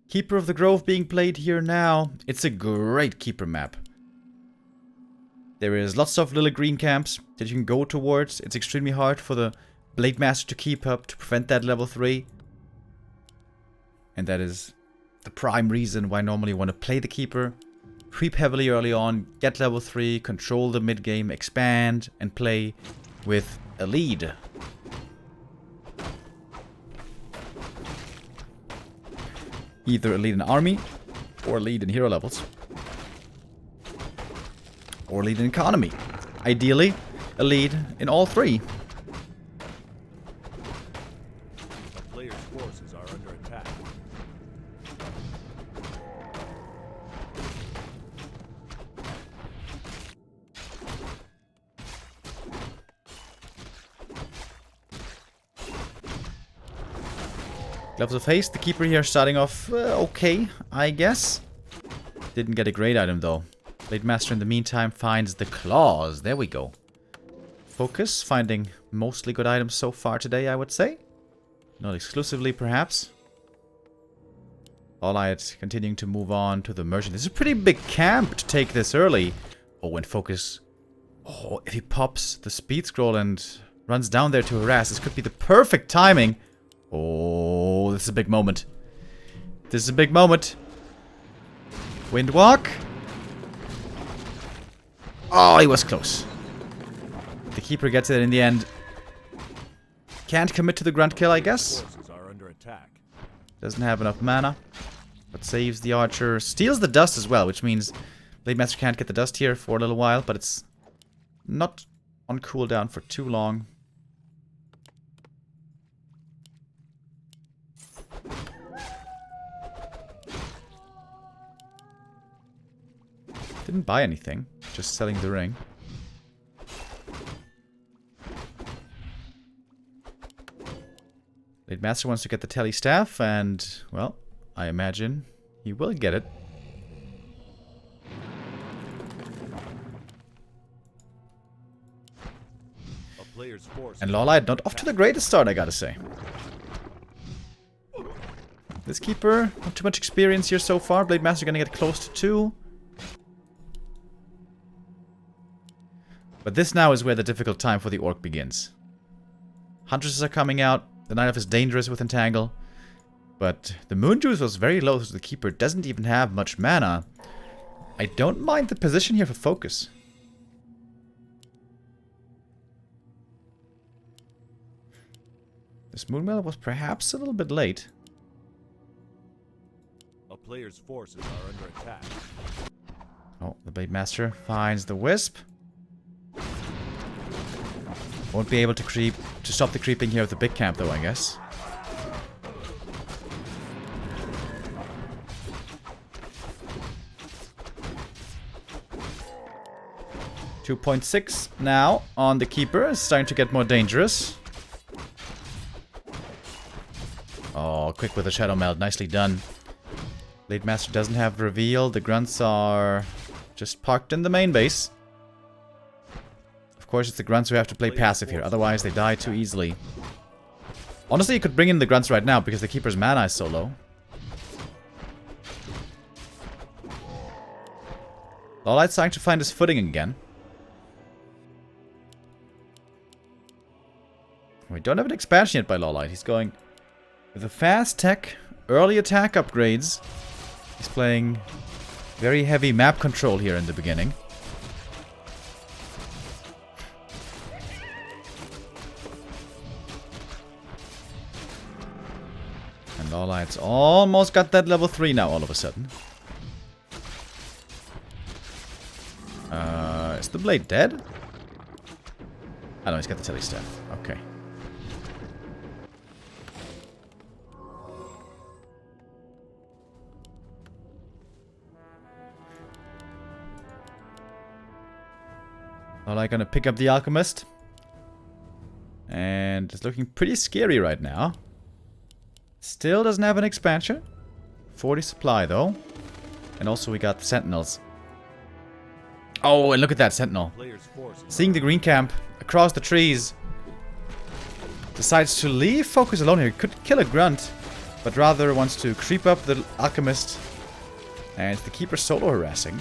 Keeper of the Grove being played here now. It's a great Keeper map. There is lots of little green camps that you can go towards. It's extremely hard for the Blade Master to keep up to prevent that level 3. And that is the prime reason why normally you want to play the Keeper. Creep heavily early on, get level 3, control the mid game, expand, and play with a lead. Either a lead in army, or a lead in hero levels, or a lead in economy. Ideally, a lead in all 3. A player's forces are under attack. Gloves of Haste, the keeper here starting off okay, I guess. Didn't get a great item though. Blade Master in the meantime finds the claws. There we go. FoCuS finding mostly good items so far today, I would say. Not exclusively, perhaps. LawLiet continuing to move on to the merchant. This is a pretty big camp to take this early. Oh, and FoCuS. Oh, if he pops the speed scroll and runs down there to harass, this could be the perfect timing. Oh, this is a big moment. This is a big moment. Windwalk. Oh, he was close. The keeper gets it in the end. Can't commit to the grunt kill, I guess. Forces are under attack. Doesn't have enough mana. But saves the archer. Steals the dust as well, which means Blade Master can't get the dust here for a little while, but it's not on cooldown for too long. Didn't buy anything, just selling the ring. Blade Master wants to get the Telly Staff, and, well, I imagine he will get it. A player's force. And LawLiet not off to the greatest start, I gotta say. This keeper, not too much experience here so far. Blade Master gonna get close to 2. But this now is where the difficult time for the Orc begins. Huntresses are coming out. The Night Elf is dangerous with Entangle. But the Moon Juice was very low, so the Keeper doesn't even have much mana. I don't mind the position here for FoCuS. This Moonmill was perhaps a little bit late. A player's forces are under attack. Oh, the Blade Master finds the Wisp. Won't be able to stop the creeping here of the big camp though, I guess. .6 now on the keeper. It's starting to get more dangerous. Oh, quick with the Shadow Meld. Nicely done. Blade Master doesn't have reveal. The grunts are just parked in the main base. Of course, it's the grunts who have to play passive here. Otherwise, they die too easily. Honestly, you could bring in the grunts right now because the keeper's mana is so low. LawLiet's starting to find his footing again. We don't have an expansion yet by LawLiet. He's going with a fast tech, early attack upgrades. He's playing very heavy map control here in the beginning. And LawLiet's almost got that level 3 now all of a sudden. Is the blade dead? Oh no, he's got the Telly Staff. Okay. LawLiet gonna pick up the Alchemist. And it's looking pretty scary right now. Still doesn't have an expansion. 40 supply though. And also we got the Sentinels. Oh, and look at that Sentinel. Seeing the green camp across the trees. Decides to leave FoCuS alone here. Could kill a grunt. But rather wants to creep up the Alchemist. And the keeper solo harassing.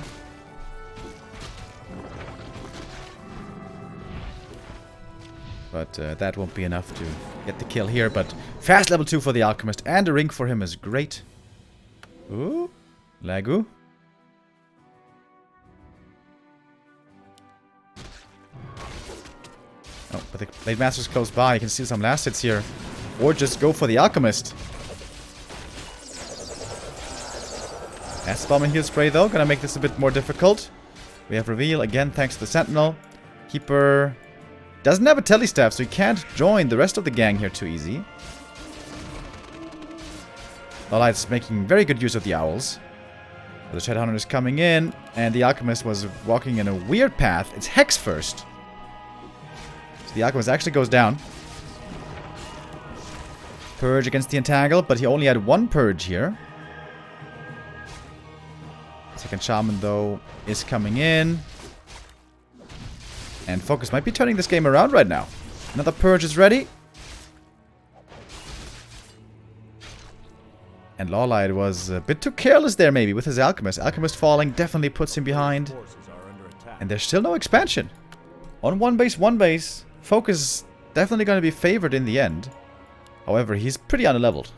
But that won't be enough to get the kill here. But fast level 2 for the Alchemist. And a ring for him is great. Ooh. Lagu. Oh, but the Blade Master's close by. You can see some last hits here. Or just go for the Alchemist. Acid Bomb and Heal Spray though. Gonna make this a bit more difficult. We have Reveal again thanks to the Sentinel. Keeper doesn't have a Telly Staff, so he can't join the rest of the gang here too easy. LawLiet's making very good use of the Owls. The Shadowhunter is coming in, and the Alchemist was walking in a weird path. It's Hex first. So the Alchemist actually goes down. Purge against the Entangle, but he only had one Purge here. Second Shaman, though, is coming in. And FoCuS might be turning this game around right now. Another Purge is ready. And LawLiet was a bit too careless there, maybe, with his Alchemist. Alchemist falling definitely puts him behind. And there's still no expansion. On one base, FoCuS is definitely going to be favored in the end. However, he's pretty unleveled.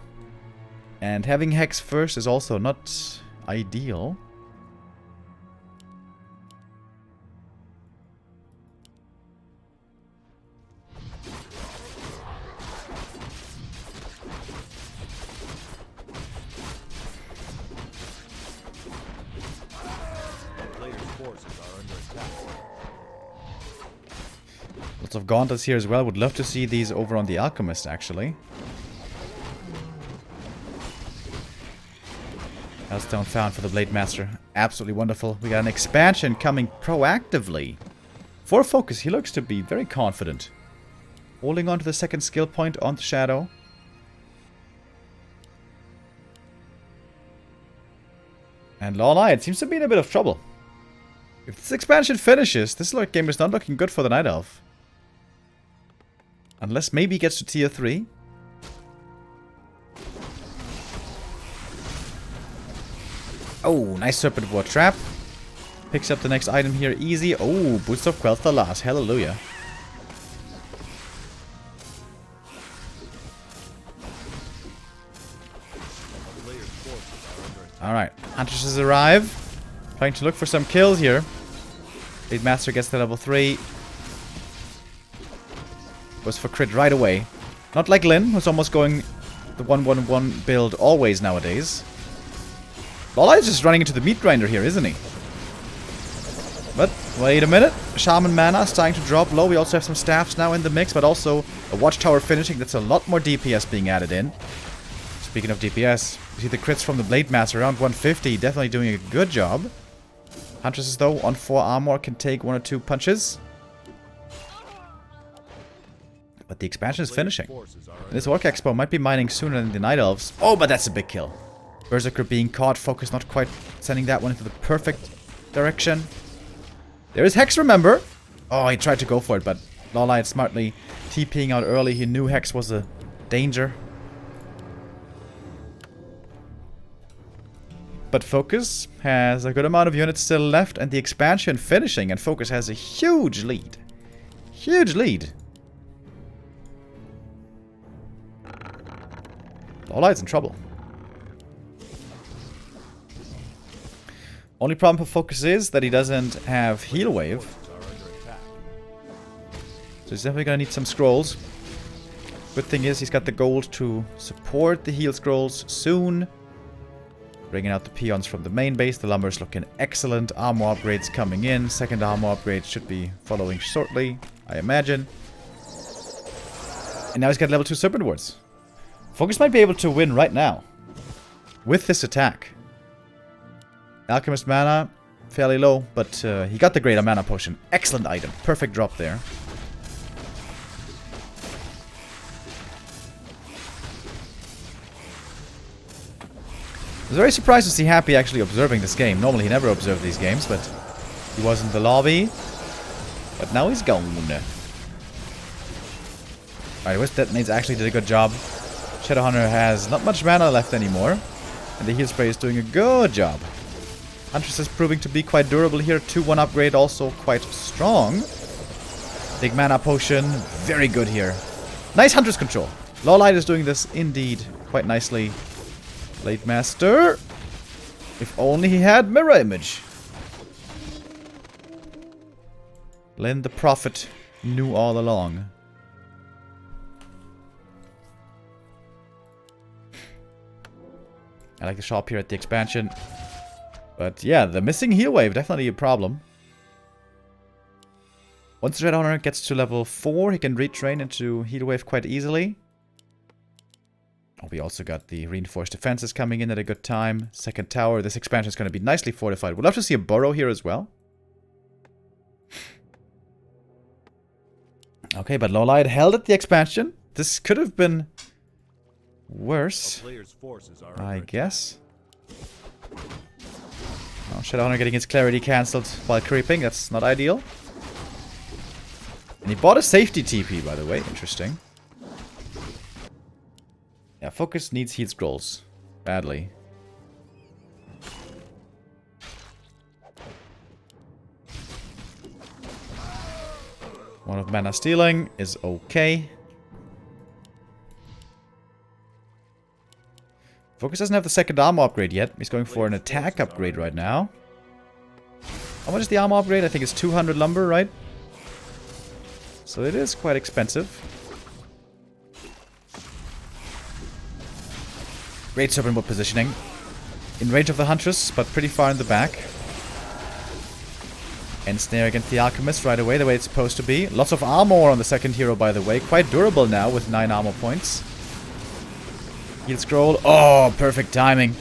And having Hex first is also not ideal. Lots of gauntlets here as well. Would love to see these over on the Alchemist, actually. Hellstone found for the Blade Master. Absolutely wonderful. We got an expansion coming proactively. For FoCuS, he looks to be very confident. Holding on to the second skill point on the Shadow. And LawLiet seems to be in a bit of trouble. If this expansion finishes, this game is not looking good for the Night Elf. Unless maybe he gets to tier 3. Oh, nice Serpent War Trap. Picks up the next item here easy. Oh, Boots of Quel'Thalas. Hallelujah. Alright, Huntresses arrive. Trying to look for some kills here. Blade Master gets to level 3. Goes for crit right away. Not like Lyn, who's almost going the 1-1-1 build always nowadays. LawLiet is just running into the meat grinder here, isn't he? But, wait a minute. Shaman mana starting to drop low. We also have some staffs now in the mix, but also a Watchtower finishing. That's a lot more DPS being added in. Speaking of DPS, you see the crits from the Blade Master around 150. Definitely doing a good job. Huntresses, though, on 4 armor can take 1 or 2 punches. But the expansion is finishing. This Orc Expo might be mining sooner than the Night Elves. Oh, but that's a big kill. Berserker being caught. FoCuS not quite sending that one into the perfect direction. There is Hex, remember? Oh, he tried to go for it, but LawLiet smartly TPing out early. He knew Hex was a danger. But FoCuS has a good amount of units still left, and the expansion finishing, and FoCuS has a huge lead. Huge lead. LawLiet's in trouble. Only problem for FoCuS is that he doesn't have Heal Wave. So he's definitely gonna need some scrolls. Good thing is he's got the gold to support the heal scrolls soon. Bringing out the peons from the main base. The lumber's looking excellent. Armor upgrades coming in. Second armor upgrade should be following shortly, I imagine. And now he's got level 2 Serpent Wards. FoCuS might be able to win right now with this attack. Alchemist mana, fairly low, but he got the Greater Mana Potion. Excellent item. Perfect drop there. I was very surprised to see Happy actually observing this game. Normally he never observed these games, but he was in the lobby. But now he's gone. Alright, Wisp Detonates actually did a good job. Shadowhunter has not much mana left anymore. And the heal spray is doing a good job. Huntress is proving to be quite durable here. 2-1 upgrade also quite strong. Big mana potion. Very good here. Nice Huntress control. LawLiet is doing this indeed quite nicely. Blade Master. If only he had Mirror Image. Lyn the Prophet knew all along. I like the shop here at the expansion. But yeah, the missing heal wave, definitely a problem. Once the Red Honor gets to level 4, he can retrain into heal wave quite easily. Oh, we also got the reinforced defenses coming in at a good time. Second tower, this expansion is going to be nicely fortified. We'll have to see a burrow here as well. Okay, but LawLiet held at the expansion. This could have been worse, player's forces are I under guess. Oh, Shadowhunter getting his clarity cancelled while creeping. That's not ideal. And he bought a safety TP, by the way. Interesting. Yeah, FoCuS needs heat scrolls. Badly. One of mana stealing is okay. FoCuS doesn't have the second armor upgrade yet. He's going for an attack upgrade right now. How much is the armor upgrade? I think it's 200 lumber, right? So it is quite expensive. Great serpent board positioning. In range of the Huntress, but pretty far in the back. And snare against the Alchemist right away, the way it's supposed to be. Lots of armor on the second hero, by the way. Quite durable now with 9 armor points. Heal scroll. Oh, perfect timing.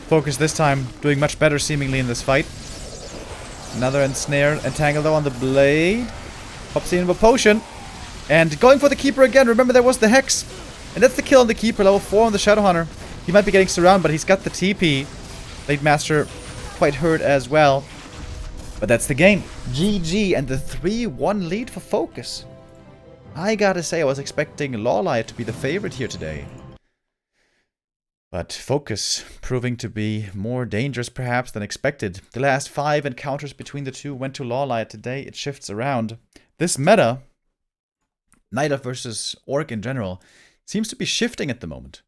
FoCuS this time doing much better seemingly in this fight. Another ensnare. Entangle though on the blade. Pops in a potion. And going for the Keeper again. Remember there was the Hex. And that's the kill on the Keeper. Level 4 on the Shadowhunter. He might be getting surrounded, but he's got the TP. Blade Master quite hurt as well. But that's the game. GG and the 3-1 lead for FoCuS. I gotta say I was expecting LawLiet to be the favorite here today. But FoCuS proving to be more dangerous perhaps than expected. The last 5 encounters between the two went to LawLiet. Today it shifts around. This meta, Night Elf versus Orc in general, seems to be shifting at the moment.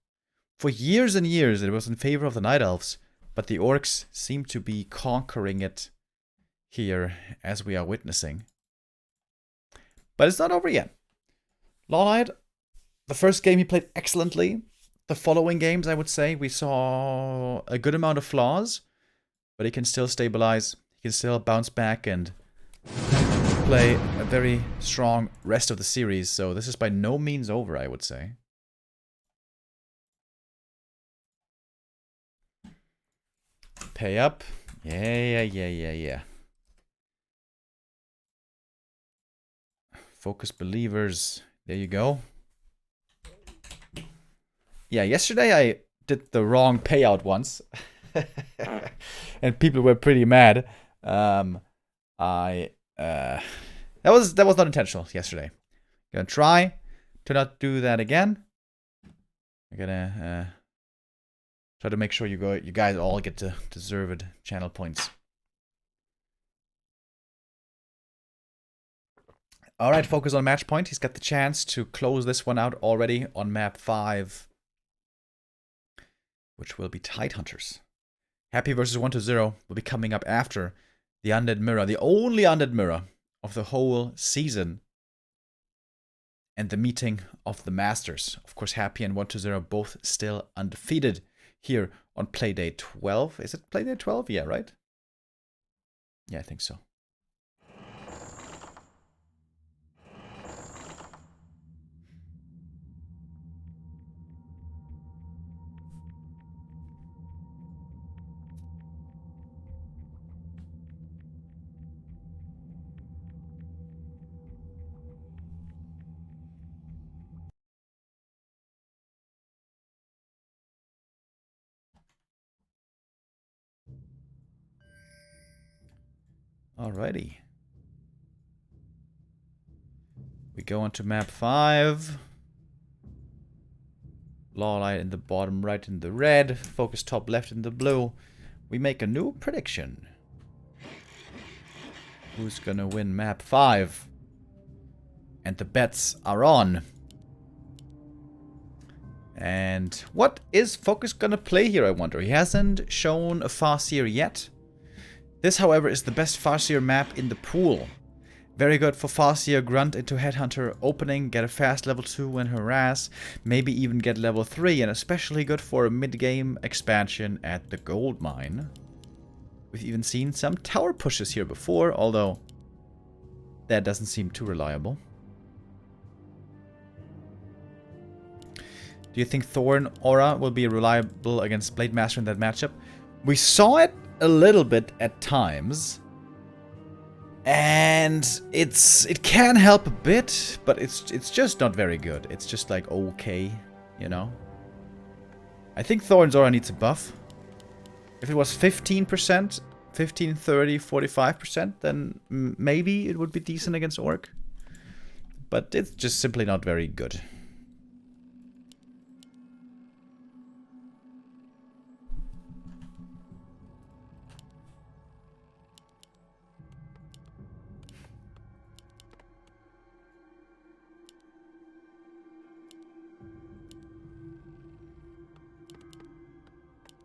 For years and years it was in favor of the Night Elves, but the Orcs seem to be conquering it here as we are witnessing. But it's not over yet. LawLiet, the first game he played excellently. The following games, I would say, we saw a good amount of flaws, but he can still stabilize, he can still bounce back and play a very strong rest of the series, so this is by no means over, I would say. Pay up. Yeah. FoCuS believers. There you go. Yeah, yesterday I did the wrong payout once. And people were pretty mad. That was not intentional yesterday. Gonna try to not do that again. I'm gonna try to make sure you guys all get the deserved channel points. Alright, FoCuS on match point. He's got the chance to close this one out already on map 5. Which will be Tidehunters. Happy versus 1-0 will be coming up after the Undead Mirror. The only Undead Mirror of the whole season. And the meeting of the Masters. Of course, Happy and 1-0 both still undefeated here on Playdate 12. Is it Playdate 12? Yeah, right? Yeah, I think so. Alrighty. We go on to map 5. LawLiet in the bottom right in the red. FoCuS top left in the blue. We make a new prediction. Who's gonna win map 5? And the bets are on. And what is FoCuS gonna play here, I wonder? He hasn't shown a FoCuS yet. This, however, is the best FoCuS map in the pool. Very good for FoCuS, grunt into Headhunter opening, get a fast level 2 and harass, maybe even get level 3, and especially good for a mid-game expansion at the gold mine. We've even seen some tower pushes here before, although that doesn't seem too reliable. Do you think Thorn Aura will be reliable against Blade Master in that matchup? We saw it a little bit at times, and it can help a bit, but it's just not very good. It's just like okay, you know. I think Thorn's Aura needs a buff. If it was 15%, 15, 30, 45%, then maybe it would be decent against Orc. But it's just simply not very good.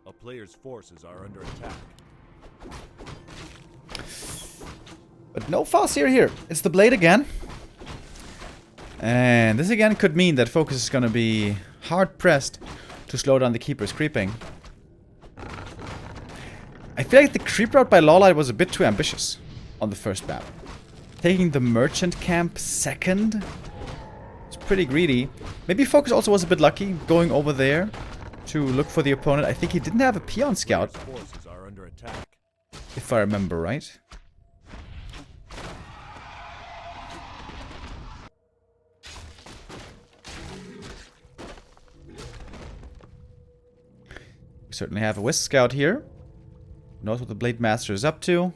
A player's forces are under attack. But no FoCuS here. It's the blade again. And this again could mean that FoCuS is going to be hard-pressed to slow down the Keeper's creeping. I feel like the creep route by LawLiet was a bit too ambitious on the first map. Taking the merchant camp second? It's pretty greedy. Maybe FoCuS also was a bit lucky going over there to look for the opponent. I think he didn't have a peon scout, Forces are under attack. if I remember right. We certainly have a Wisp scout here. Knows what the Blade Master is up to.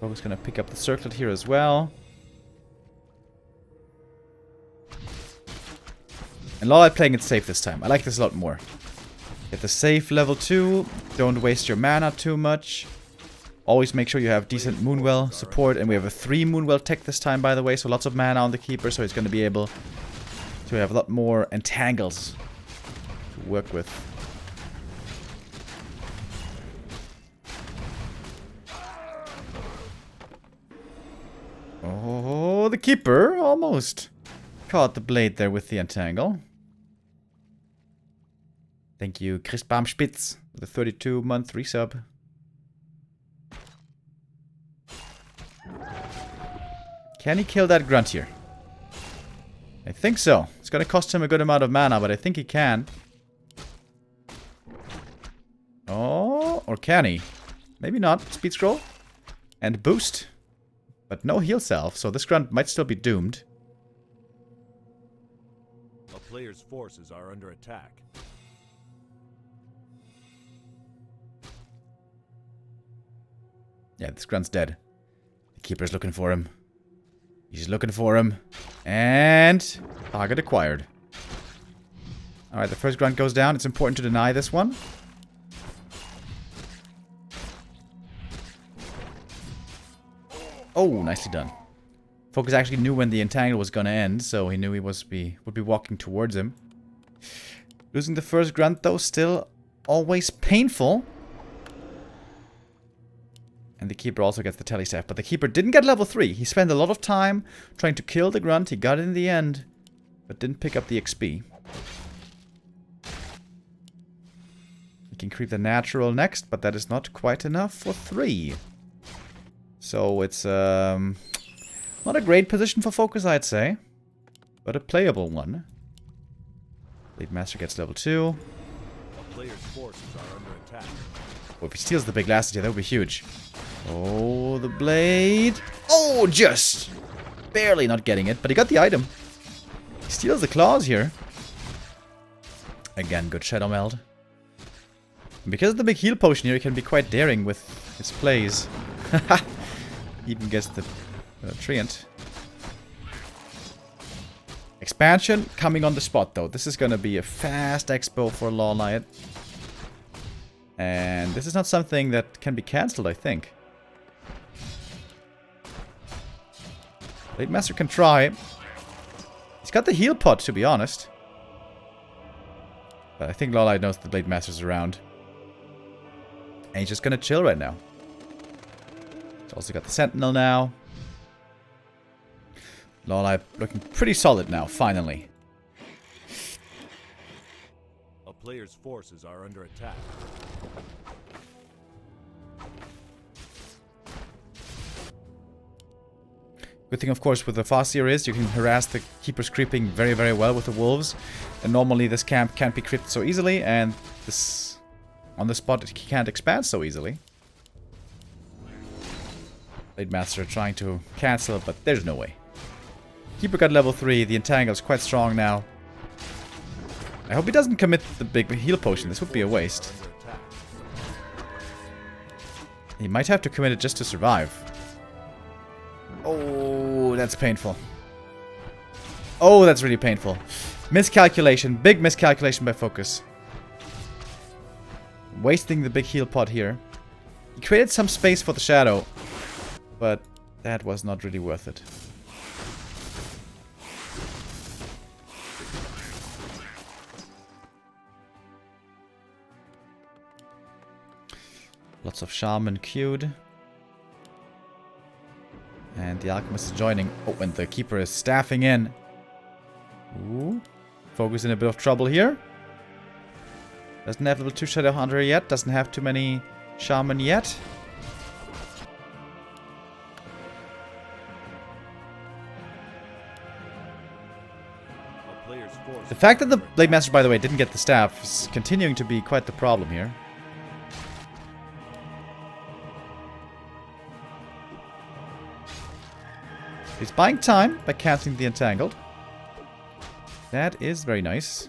FoCuS gonna pick up the circlet here as well. And LawLiet playing it safe this time. I like this a lot more. Get the safe level 2. Don't waste your mana too much. Always make sure you have decent Moonwell support. And we have a 3 Moonwell tech this time, by the way. So lots of mana on the Keeper. So he's going to be able to have a lot more entangles to work with. Oh, the Keeper almost caught the blade there with the entangle. Thank you, Chris Baumspitz, with a 32-month resub. Can he kill that grunt here? I think so. It's gonna cost him a good amount of mana, but I think he can. Oh, or can he? Maybe not. Speed scroll. And boost. But no heal self, so this grunt might still be doomed. A player's forces are under attack. Yeah, this grunt's dead. The Keeper's looking for him. He's looking for him. And target acquired. Alright, the first grunt goes down. It's important to deny this one. Oh, nicely done. FoCuS actually knew when the entangle was gonna end, so he knew he would be walking towards him. Losing the first grunt, though, still always painful. And the Keeper also gets the telestaff. But the Keeper didn't get level 3. He spent a lot of time trying to kill the grunt. He got it in the end, but didn't pick up the XP. He can creep the natural next, but that is not quite enough for 3. So it's not a great position for FoCuS, I'd say. But a playable one. Blade Master gets level 2. A player's forces are under attack. Well, if he steals the big last here, that would be huge. Oh, the blade. Oh, just barely not getting it, but he got the item. He steals the claws here. Again, good Shadow Meld. And because of the big heal potion here, he can be quite daring with his plays. Even gets the Treant. Expansion coming on the spot, though. This is going to be a fast expo for LawLiet. And this is not something that can be cancelled, I think. Blade Master can try. He's got the heal pot, to be honest. But I think LawLiet knows the Blade Master's around. And he's just gonna chill right now. He's also got the Sentinel now. LawLiet looking pretty solid now, finally. A player's forces are under attack. Good thing, of course, with the FoCuS is you can harass the Keeper's creeping very, very well with the wolves. And normally this camp can't be creeped so easily, and this on the spot it can't expand so easily. Blade Master trying to cancel, but there's no way. Keeper got level 3, the entangle is quite strong now. I hope he doesn't commit the big heal potion. This would be a waste. He might have to commit it just to survive. Oh, that's painful. Oh, that's really painful. Miscalculation. Big miscalculation by FoCuS. Wasting the big heal pot here. He created some space for the shadow, but that was not really worth it. Lots of shaman queued. And the alchemist is joining. Oh, and the keeper is staffing in. Ooh. FoCuS in a bit of trouble here. Doesn't have level 2 Shadow Hunter yet. Doesn't have too many shaman yet. The fact that the Blade Master, by the way, didn't get the staff is continuing to be quite the problem here. He's buying time by canceling the Entangled. That is very nice.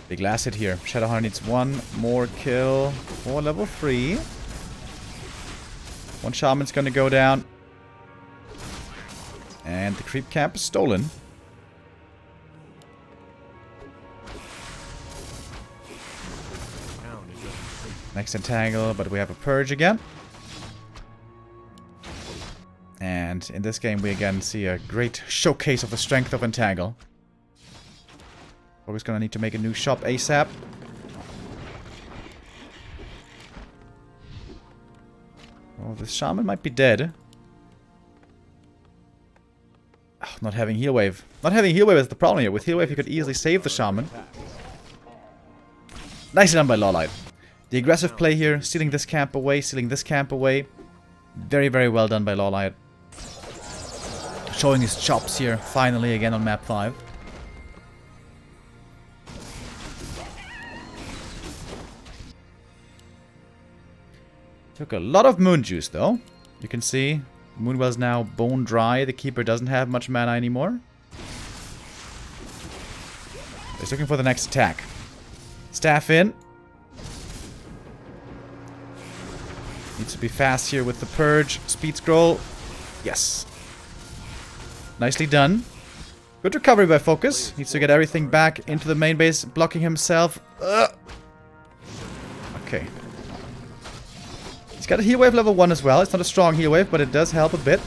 Big last hit here. Shadowhunter needs one more kill for level 3. One shaman's gonna go down. And the creep camp is stolen. Next entangle, but we have a purge again. And in this game we again see a great showcase of the strength of entangle. We're just gonna need to make a new shop ASAP. Oh, this shaman might be dead. Oh, not having heal wave. Not having heal wave is the problem here. With heal wave you could easily save the shaman. Nicely done by LawLiet. The aggressive play here, stealing this camp away, stealing this camp away. Very, very well done by LawLiet. Showing his chops here, finally again on map 5. Took a lot of moon juice though. You can see Moonwell's now bone dry. The keeper doesn't have much mana anymore. He's looking for the next attack. Staff in. Needs to be fast here with the purge. Speed scroll. Yes. Nicely done. Good recovery by FoCuS. Needs to get everything back into the main base. Blocking himself. Okay. He's got a heal wave level 1 as well. It's not a strong heal wave, but it does help a bit.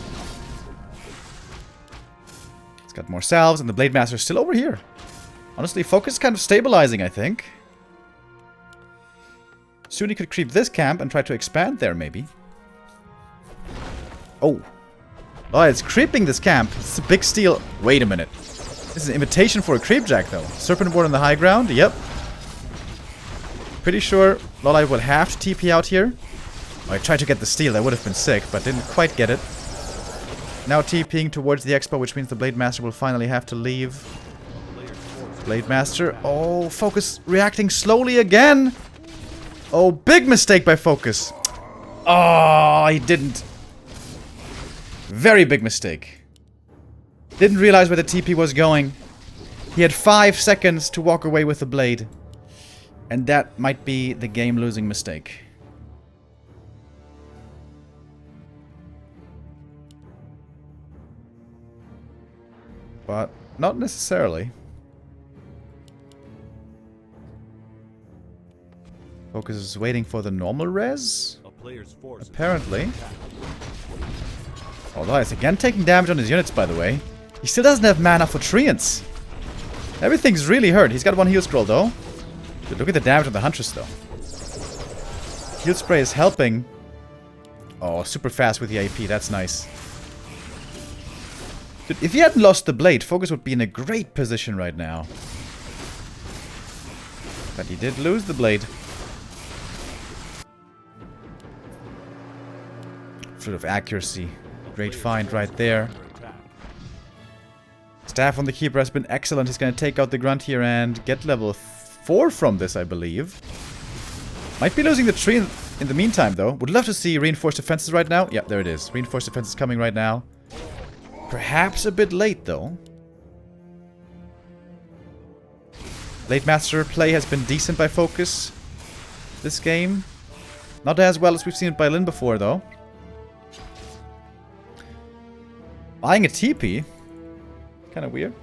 He's got more salves, and the Blade Master is still over here. Honestly, FoCuS is kind of stabilizing, I think. Soon he could creep this camp and try to expand there, maybe. Oh. Oh, it's creeping this camp. It's a big steal. Wait a minute. This is an invitation for a creepjack, though. Serpent Ward on the high ground. Yep. Pretty sure LawLiet will have to TP out here. Oh, I tried to get the steal. That would have been sick, but didn't quite get it. Now TPing towards the expo, which means the Blade Master will finally have to leave. Blade Master. Oh, FoCuS reacting slowly again. Oh, big mistake by FoCuS. Oh, he didn't. Very big mistake. Didn't realize where the TP was going. He had 5 seconds to walk away with the blade. And that might be the game-losing mistake. But not necessarily. FoCuS is waiting for the normal res? Apparently. Although it's again taking damage on his units, by the way. He still doesn't have mana for treants. Everything's really hurt. He's got 1 heal scroll, though. But look at the damage on the Huntress, though. Heal spray is helping. Oh, super fast with the AP. That's nice. Dude, if he hadn't lost the blade, FoCuS would be in a great position right now. But he did lose the blade. Sort of accuracy. Great find right there. Staff on the keeper has been excellent. He's going to take out the grunt here and get level 4 from this, I believe. Might be losing the tree in the meantime, though. Would love to see reinforced defenses right now. Yeah, there it is. Reinforced defenses coming right now. Perhaps a bit late, though. Late master play has been decent by FoCuS this game. Not as well as we've seen it by Lin before, though. Buying a TP. Kind of weird.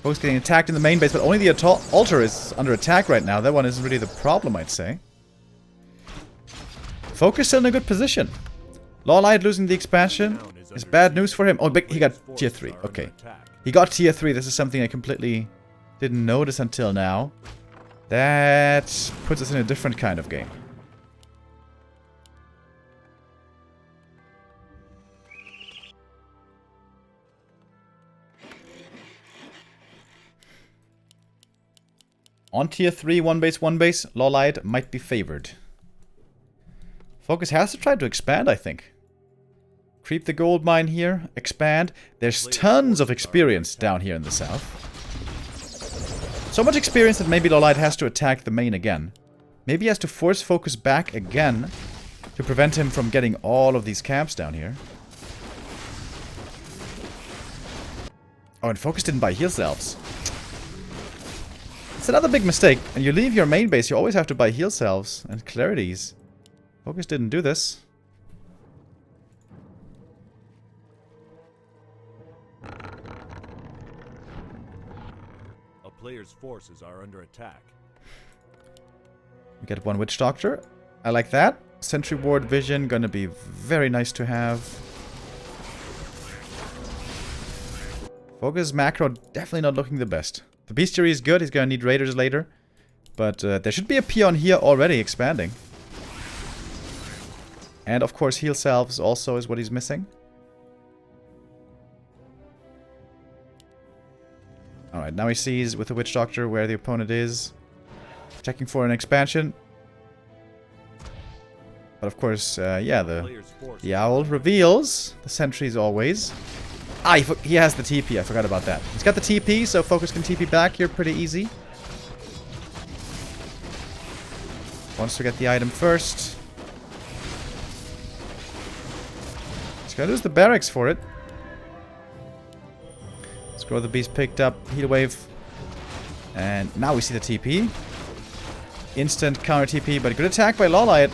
FoCuS getting attacked in the main base, but only the altar is under attack right now. That one isn't really the problem, I'd say. FoCuS still in a good position. LawLiet losing the expansion is bad news for him. Oh, but he got tier 3. Okay. He got tier 3. This is something I completely didn't notice until now. That puts us in a different kind of game. On tier 3, 1 base, LawLiet might be favored. FoCuS has to try to expand, I think. Creep the gold mine here. Expand. There's tons of experience down here in the south. So much experience that maybe LawLiet has to attack the main again. Maybe he has to force FoCuS back again to prevent him from getting all of these camps down here. Oh, and FoCuS didn't buy heal salves. It's another big mistake. When you leave your main base, you always have to buy heal salves and clarities. FoCuS didn't do this. A player's forces are under attack. We get one Witch Doctor. I like that. Sentry Ward Vision, gonna be very nice to have. FoCuS macro definitely not looking the best. The bestiary is good, he's gonna need raiders later. But there should be a peon here already expanding. And of course heal salves also is what he's missing. Alright, now he sees with the Witch Doctor where the opponent is. Checking for an expansion. But of course, yeah, the owl reveals the sentries always. Ah, he has the TP, I forgot about that. He's got the TP, so FoCuS can TP back here pretty easy. Wants to get the item first. He's gonna lose the barracks for it. Scroll the Beast picked up, heal wave. And now we see the TP. Instant counter TP, but a good attack by LawLiet.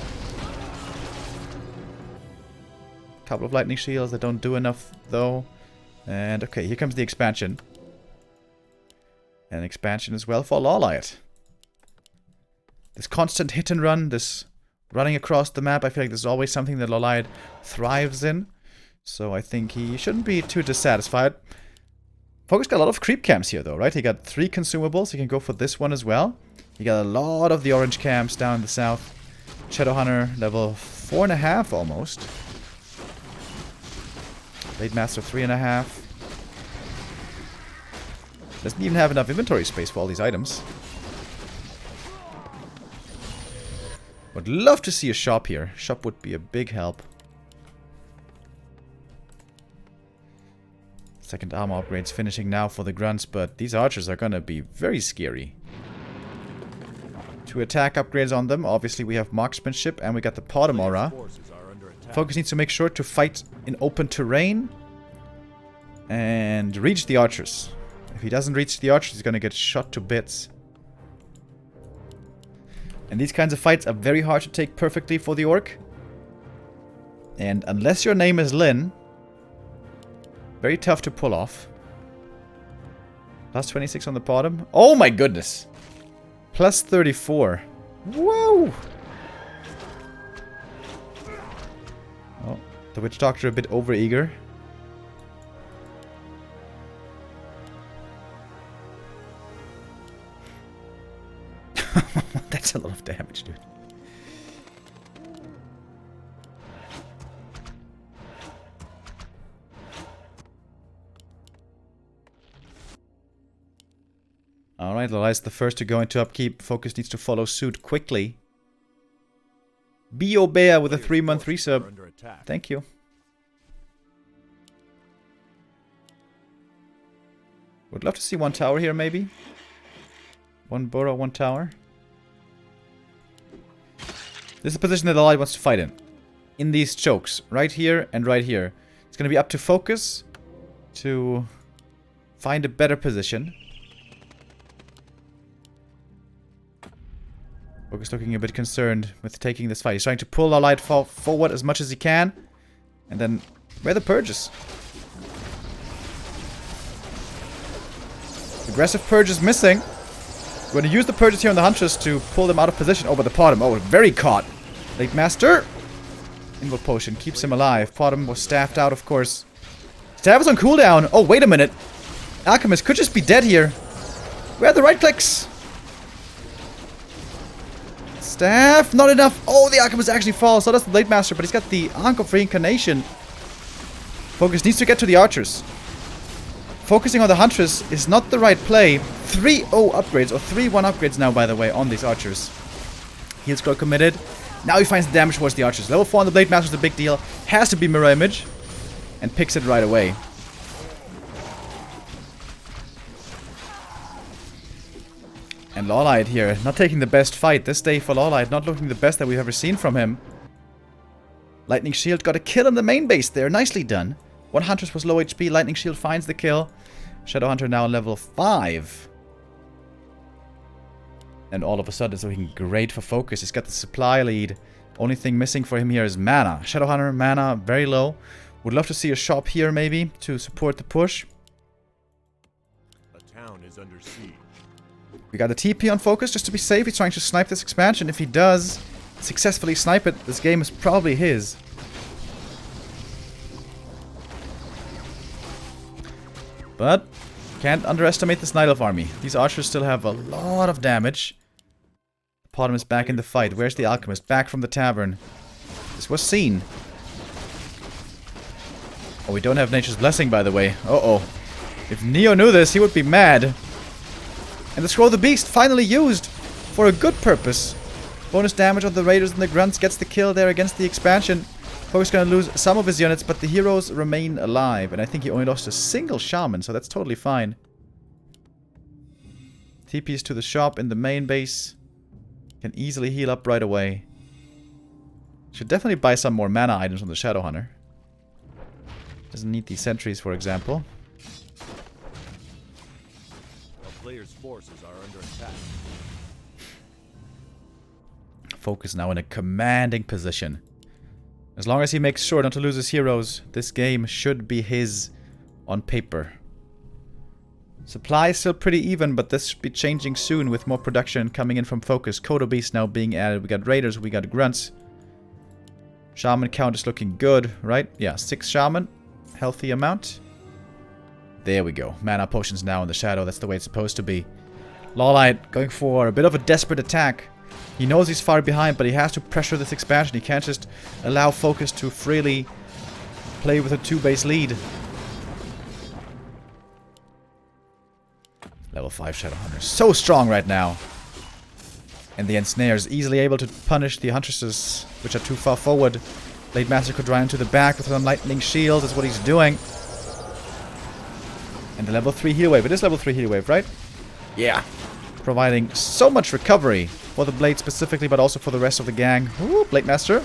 Couple of lightning shields that don't do enough though. And okay, here comes the expansion. And expansion as well for LawLiet. This constant hit and run, this running across the map, I feel like this is always something that LawLiet thrives in. So I think he shouldn't be too dissatisfied. FoCuS got a lot of creep camps here though, right? He got 3 consumables, he can go for this one as well. He got a lot of the orange camps down in the south. Shadowhunter level 4.5 almost. Blade Master 3.5. Doesn't even have enough inventory space for all these items. Would love to see a shop here. Shop would be a big help. Second armor upgrades finishing now for the grunts, but these archers are gonna be very scary. 2 attack upgrades on them. Obviously we have marksmanship and we got the Potom aura. FoCuS needs to make sure to fight in open terrain and reach the archers. If he doesn't reach the archers, he's gonna get shot to bits. And these kinds of fights are very hard to take perfectly for the orc. And unless your name is Lin, very tough to pull off. Plus 26 on the bottom. Oh my goodness! Plus 34. Whoa! Oh, the Witch Doctor a bit overeager. That's a lot of damage, dude. Alright, LawLiet's the first to go into upkeep. FoCuS needs to follow suit quickly. Bear with a 3-month resub. Thank you. Would love to see 1 tower here, maybe. 1 burrow, 1 tower. This is a position that LawLiet wants to fight in. in these chokes. Right here and right here. It's going to be up to FoCuS to find a better position. FoCuS looking a bit concerned with taking this fight. He's trying to pull LawLiet forward as much as he can. And then, where are the purges? Aggressive purge is missing. We're going to use the purges here on the Huntress to pull them out of position. Oh, but the Potom. Oh, very caught. Late Master. Invoke Potion keeps him alive. Potom was staffed out, of course. Staff is on cooldown. Oh, wait a minute. Alchemist could just be dead here. Where are the right clicks? Staff, not enough. Oh, the Alchemist actually falls. So does the Blade Master, but he's got the Ankh of Reincarnation. FoCuS needs to get to the archers. Focusing on the Huntress is not the right play. 3-0 upgrades, or 3-1 upgrades now, by the way, on these archers. Heal scroll committed. Now he finds the damage towards the archers. Level 4 on the Blade Master is a big deal. Has to be Mirror Image. And picks it right away. And LawLiet here, not taking the best fight. This day for LawLiet, not looking the best that we've ever seen from him. Lightning Shield got a kill in the main base there. Nicely done. One Huntress was low HP. Lightning Shield finds the kill. Shadowhunter now level 5. And all of a sudden it's looking great for FoCuS. He's got the supply lead. Only thing missing for him here is mana. Shadowhunter, mana, very low. Would love to see a shop here maybe to support the push. A town is under siege. We got the TP on FoCuS just to be safe. He's trying to snipe this expansion. If he does successfully snipe it, this game is probably his. But can't underestimate this Night Elf army. These archers still have a lot of damage. Potom is back in the fight. Where's the Alchemist? Back from the tavern. This was seen. Oh, we don't have Nature's Blessing, by the way. Uh-oh. If Neo knew this, he would be mad. And the Scroll of the Beast, finally used for a good purpose. Bonus damage on the Raiders and the Grunts gets the kill there against the expansion. FoCuS gonna lose some of his units, but the heroes remain alive. And I think he only lost a single Shaman, so that's totally fine. TPs to the shop in the main base. Can easily heal up right away. Should definitely buy some more mana items on the Shadowhunter. Doesn't need these sentries, for example. A player's forces are under attack. FoCuS now in a commanding position. As long as he makes sure not to lose his heroes, this game should be his on paper. Supply is still pretty even, but this should be changing soon with more production coming in from FoCuS. Kodo Beast now being added. We got Raiders, we got Grunts. Shaman count is looking good, right? Yeah, 6 Shaman. Healthy amount. There we go. Mana potions now in the shadow. That's the way it's supposed to be. LawLiet going for a bit of a desperate attack. He knows he's far behind, but he has to pressure this expansion. He can't just allow FoCuS to freely play with a 2-base lead. Level 5 Shadowhunter. So strong right now. And the Ensnare is easily able to punish the Huntresses, which are too far forward. Blade Master could run into the back with some Lightning Shield, is what he's doing. And the level 3 heal wave. It is level 3 heal wave, right? Yeah. Providing so much recovery for the Blade specifically, but also for the rest of the gang. Ooh, Blade Master.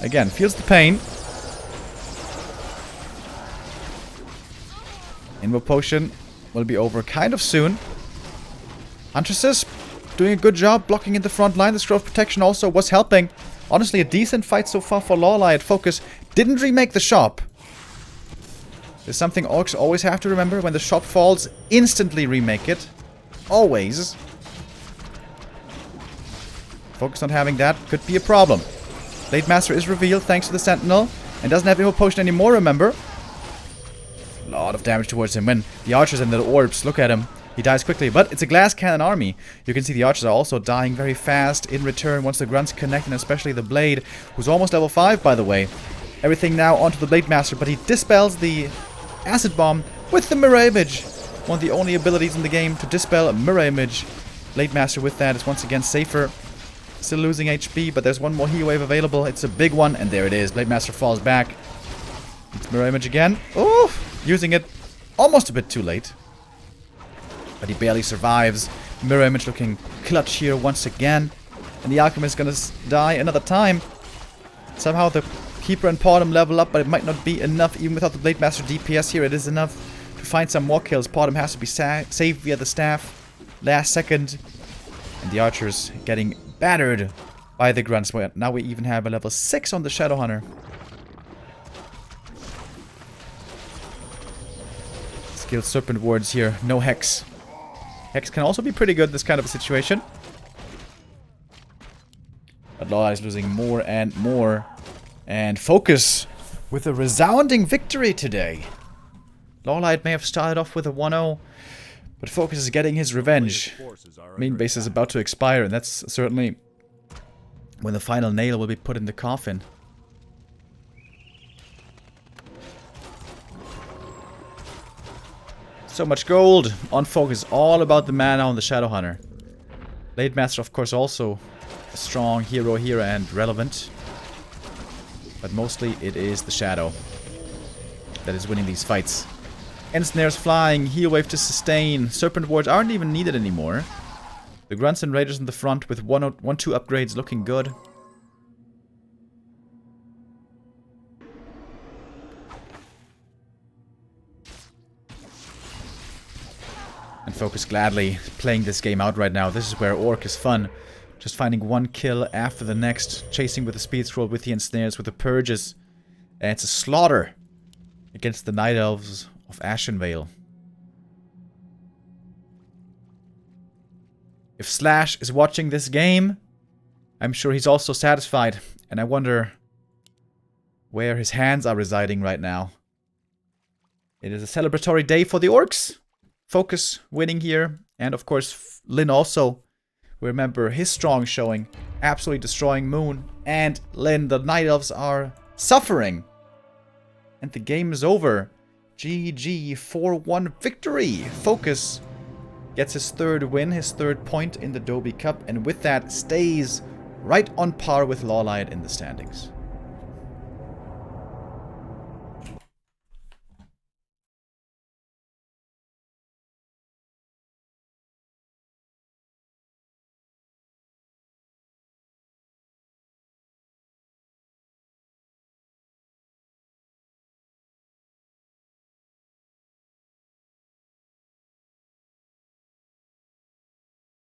Again, feels the pain. Invoke Potion will be over kind of soon. Huntresses doing a good job blocking in the front line. The Scroll of Protection also was helping. Honestly, a decent fight so far for LawLiet. FoCuS didn't remake the shop. There's something orcs always have to remember. When the shop falls, instantly remake it. Always. FoCuS not having that could be a problem. Blade Master is revealed thanks to the Sentinel. And doesn't have Invoke Potion anymore, remember. A lot of damage towards him. When the archers and the orbs look at him, he dies quickly. But it's a glass cannon army. You can see the archers are also dying very fast in return once the grunts connect, and especially the Blade, who's almost level 5, by the way. Everything now onto the Blade Master, but he dispels the Acid Bomb with the Mirror Image. One of the only abilities in the game to dispel a Mirror Image. Blade Master with that is once again safer. Still losing HP, but there's one more heal wave available. It's a big one, and there it is. Blade Master falls back. It's Mirror Image again. Oh, using it almost a bit too late. But he barely survives. Mirror Image looking clutch here once again. And the Alchemist is gonna die another time. Somehow the Keeper and Podem level up, but it might not be enough. Even without the Blade Master DPS here, it is enough to find some more kills. Podem has to be saved via the staff. Last second. And the archers getting battered by the grunts. Now we even have a level 6 on the Shadowhunter. Skilled Serpent Wards here. No Hex. Hex can also be pretty good in this kind of a situation. But LawLiet is losing more and more. And FoCuS with a resounding victory today. LawLiet may have started off with a 1-0. But FoCuS is getting his revenge. Main base is about to expire, and that's certainly when the final nail will be put in the coffin. So much gold on FoCuS, all about the mana on the Shadowhunter. Blade Master, of course, also a strong hero here and relevant. But mostly it is the Shadow that is winning these fights. Ensnares flying, heal wave to sustain. Serpent wards aren't even needed anymore. The grunts and raiders in the front with 1-2 upgrades looking good. And FoCuS gladly playing this game out right now. This is where ORC is fun. Just finding one kill after the next. Chasing with the speed scroll, with the ensnares, with the purges. And it's a slaughter against the Night Elves of Ashenvale. If Slash is watching this game, I'm sure he's also satisfied. And I wonder where his hands are residing right now. It is a celebratory day for the orcs. FoCuS winning here. And of course, Lin also. We remember his strong showing. Absolutely destroying Moon. And Lin, the Night Elves are suffering. And the game is over. GG 4-1 victory. FoCuS gets his third win, his third point in the Doubi Cup, and with that stays right on par with LawLiet in the standings.